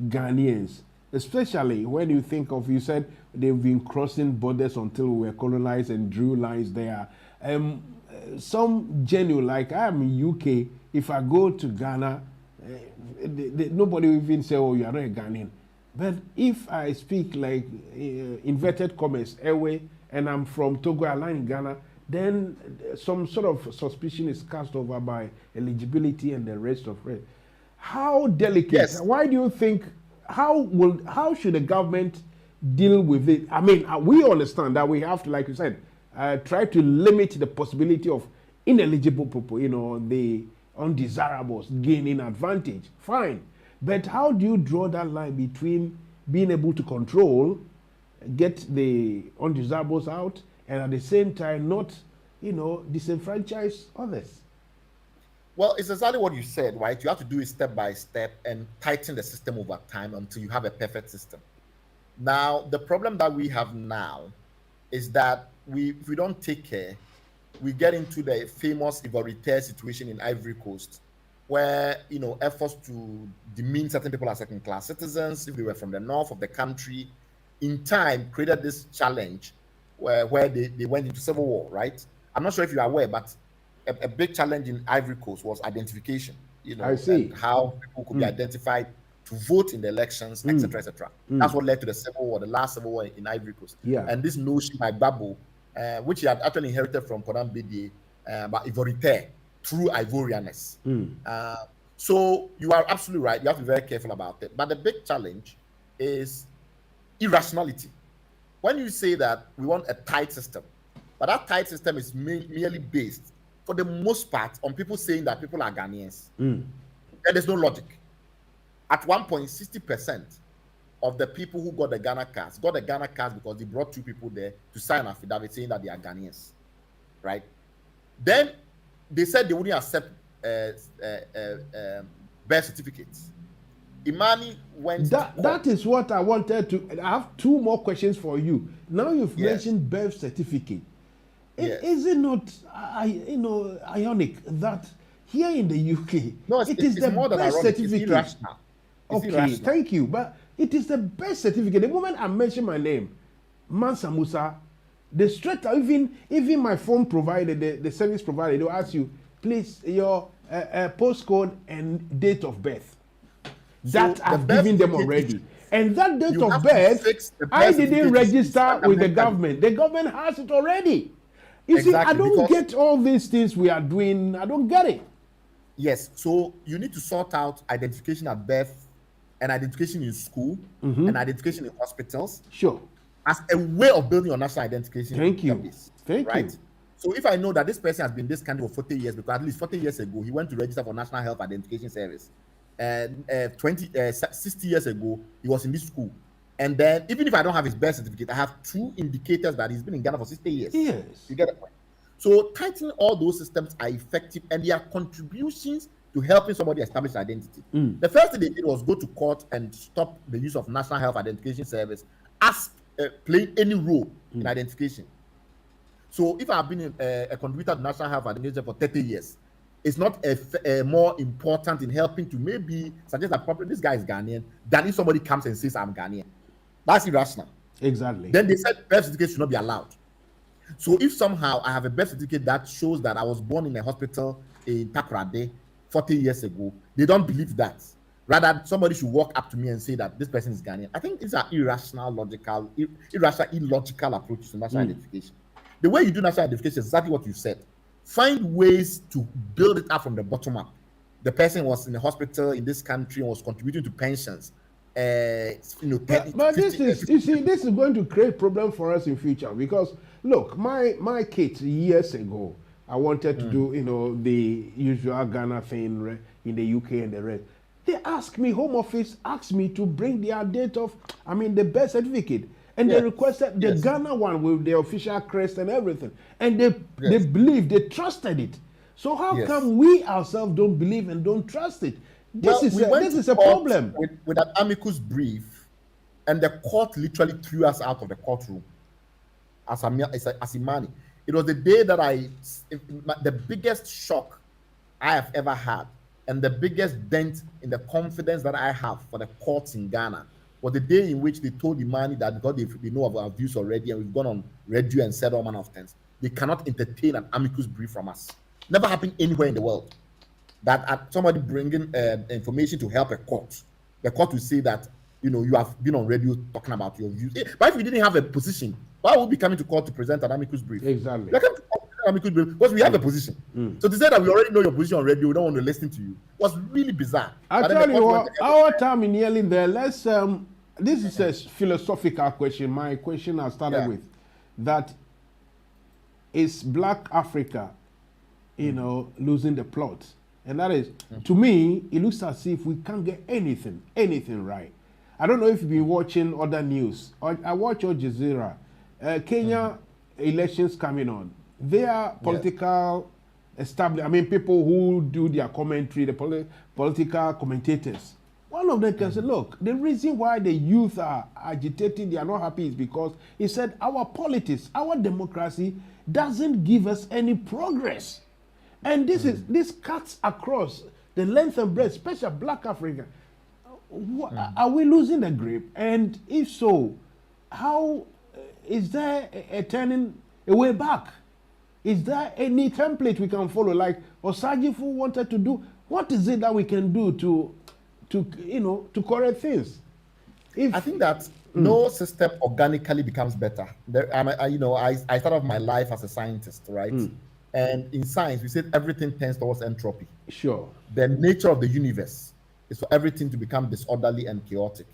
Ghanaians especially when you think of, you said they've been crossing borders until we were colonized and drew lines there. Some genuine, like I am in UK, if I go to Ghana, nobody will even say, oh, you are not a Ghanaian. But if I speak like inverted commas, Ewe, and I'm from Togo, I land in Ghana, then some sort of suspicion is cast over by eligibility and the rest of it. How delicate? Yes. Why do you think? How should the government deal with it? I mean, we understand that we have to, like you said, try to limit the possibility of ineligible people, the undesirables gaining advantage. Fine. But how do you draw that line between being able to control, get the undesirables out, and at the same time not, disenfranchise others? Well, it's exactly what you said, right? You have to do it step by step and tighten the system over time until you have a perfect system. Now, the problem that we have now is that if we don't take care, we get into the famous Ivory situation in Ivory Coast, where efforts to demean certain people as second-class citizens, if they were from the north of the country, in time created this challenge where they went into civil war, right? I'm not sure if you are aware, but a big challenge in Ivory Coast was identification. I see. And how people could be identified to vote in the elections, etc., etc. That's what led to the civil war, the last civil war in Ivory Coast. Yeah. And this notion by Gbagbo, which he had actually inherited from Konan Bedie, about Ivorite through Ivorianness. So you are absolutely right. You have to be very careful about it. But the big challenge is irrationality. When you say that we want a tight system, but that tight system is merely based, for the most part, on people saying that people are Ghanaians. There is no logic. At one point, 60% of the people who got the Ghana cards because they brought two people there to sign an affidavit saying that they are Ghanaians, right? Then they said they wouldn't accept birth certificates. Imani went. That is what I wanted to. I have two more questions for you. Now you've mentioned birth certificate. Is it not, ironic that here in the UK, it is the best certificate? It's okay, irrational. Thank you. But it is the best certificate. The moment I mention my name, Mansa Musa, the straight even my phone provider, the service provider, they'll ask you, please, your postcode and date of birth. That I've given them already. And that date of birth, I didn't register with the government. The government has it already. You see, I don't get all these things we are doing. I don't get it. Yes, so you need to sort out identification at birth and identification in school and identification in hospitals. Sure. As a way of building your national identification. Thank you. Database, Thank you. So if I know that this person has been in this country for 40 years, because at least 40 years ago, he went to register for National Health Identification Service. And 60 years ago, he was in this school. And then, even if I don't have his birth certificate, I have two indicators that he's been in Ghana for 60 years. Yes. You get the point? So, tightening all those systems are effective, and they are contributions to helping somebody establish identity. The first thing they did was go to court and stop the use of National Health Identification Service as playing any role in identification. So, if I've been a contributor to National Health Identification for 30 years, it's not more important in helping to maybe suggest that probably this guy is Ghanaian than if somebody comes and says I'm Ghanaian. That's irrational. Exactly. Then they said birth certificate should not be allowed. So if somehow I have a birth certificate that shows that I was born in a hospital in Takoradi 40 years ago, they don't believe that. Rather, somebody should walk up to me and say that this person is Ghanaian. I think these are illogical approaches to national identification. The way you do national identification is exactly what you said. Find ways to build it up from the bottom up. The person was in a hospital in this country and was contributing to pensions. But this is going to create problem for us in future, because look, my kids years ago, I wanted to do the usual Ghana thing in the UK and the rest. They asked me, Home Office asked me to bring their the birth certificate. And they requested the Ghana one with the official crest and everything. And they believed, they trusted it. So how come we ourselves don't believe and don't trust it? This is a problem. With an amicus brief, and the court literally threw us out of the courtroom as Imani. It was the day that the biggest shock I have ever had, and the biggest dent in the confidence that I have for the courts in Ghana, was the day in which they told Imani that because they know of our views already and we've gone on radio and said all manner of things, they cannot entertain an amicus brief from us. Never happened anywhere in the world that somebody bringing information to help a court, the court will say that, you know, you have been on radio talking about your views. But if you didn't have a position, why would we be coming to court to present an amicus brief? Exactly. You're coming to court to present an amicus brief because we have a position. So to say that we already know your position on radio, we don't want to listen to you, was really bizarre. I'll tell you what, our time in nearly there. Let's this is a philosophical question. My question I started with that is Black Africa, you know, losing the plot. And that is, to me, it looks as if we can't get anything right. I don't know if you've been watching other news. I watch Al Jazeera. Kenya elections coming on. They are political established. I mean, people who do their commentary, the political commentators. One of them can say, look, the reason why the youth are agitating, they are not happy is because he said our politics, our democracy doesn't give us any progress. And this cuts across the length and breadth, especially Black Africa. Are we losing the grip? And if so, how is there a turning a way back? Is there any template we can follow, like Osagyefo wanted to do? What is it that we can do to correct things? I think that no system organically becomes better. I started off my life as a scientist, right? And in science, we said everything tends towards entropy. Sure. The nature of the universe is for everything to become disorderly and chaotic.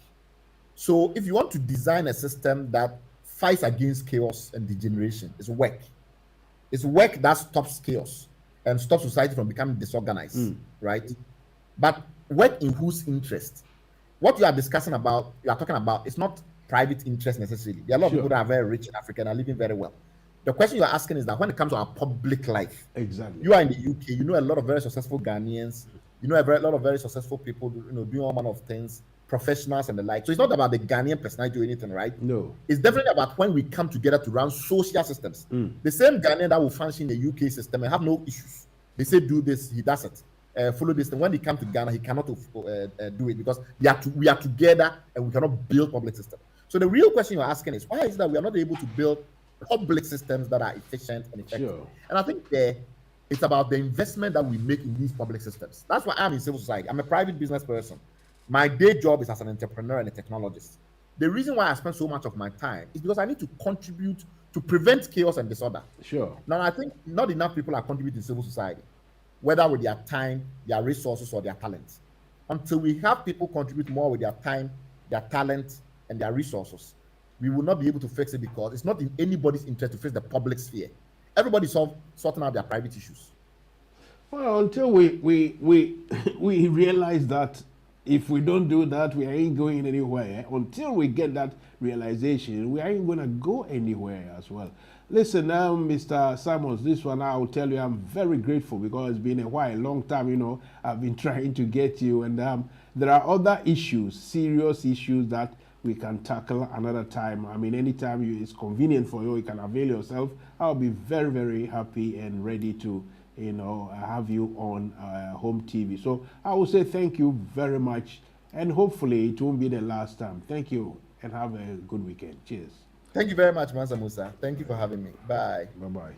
So if you want to design a system that fights against chaos and degeneration, it's work. It's work that stops chaos and stops society from becoming disorganized, right? But work in whose interest? What you are discussing about, you are talking about, it's not private interest necessarily. There are a lot of people that are very rich in Africa and are living very well. The question you are asking is that when it comes to our public life, exactly, you are in the UK, you know a lot of very successful Ghanaians, you know a lot of very successful people, doing all manner of things, professionals and the like. So it's not about the Ghanaian personality or anything, right? No. It's definitely about when we come together to run social systems. The same Ghanaian that will function in the UK system and have no issues. They say do this, he does it. Follow this. And when they come to Ghana, he cannot do it because we are together and we cannot build public systems. So the real question you're asking is, why is that we are not able to build public systems that are efficient and effective? Sure. And I think it's about the investment that we make in these public systems. That's why I'm in civil society. I'm a private business person. My day job is as an entrepreneur and a technologist. The reason why I spend so much of my time is because I need to contribute to prevent chaos and disorder. Sure. Now, I think not enough people are contributing to civil society, whether with their time, their resources, or their talents. Until we have people contribute more with their time, their talent, and their resources, we will not be able to fix it because it's not in anybody's interest to fix the public sphere. Everybody's sorting out their private issues. Well, until we realize that if we don't do that, we ain't going anywhere. Until we get that realization, we ain't going to go anywhere as well. Listen, Mr. Simons, this one I will tell you I'm very grateful because it's been a long time, I've been trying to get you. And there are other issues, serious issues that we can tackle another time. I mean, anytime it's convenient for you, you can avail yourself. I'll be very, very happy and ready to, have you on Home TV. So I will say thank you very much. And hopefully it won't be the last time. Thank you and have a good weekend. Cheers. Thank you very much, Mansa Musa. Thank you for having me. Bye. Bye-bye.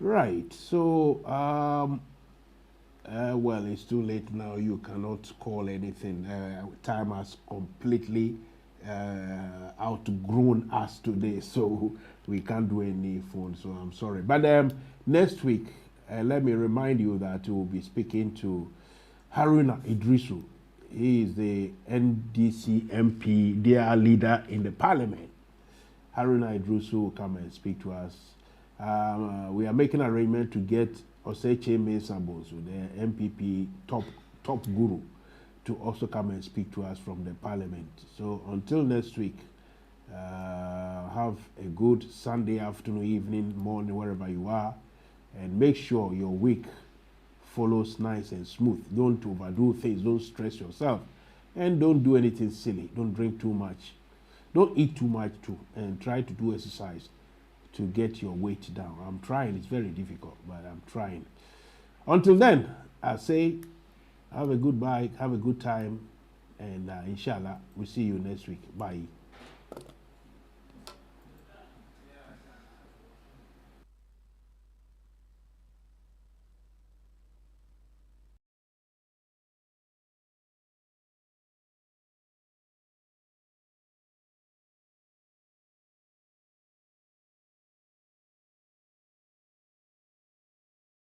Right. So, well, it's too late now. You cannot call anything. Time has completely outgrown us today, so we can't do any phone. So I'm sorry. But next week, let me remind you that we'll be speaking to Haruna Idrisu. He is the NDC MP, their leader in the parliament. Haruna Idrisu will come and speak to us. We are making an arrangement to get Oseche Mensah-Bonsu, the MPP top guru, to also come and speak to us from the parliament. So until next week, have a good Sunday afternoon, evening, morning, wherever you are, and make sure your week follows nice and smooth. Don't overdo things, don't stress yourself, and don't do anything silly. Don't drink too much. Don't eat too much too, and try to do exercise to get your weight down. I'm trying, it's very difficult, but I'm trying. Until then, I say, have a good bye, have a good time, And inshallah, we'll see you next week. Bye.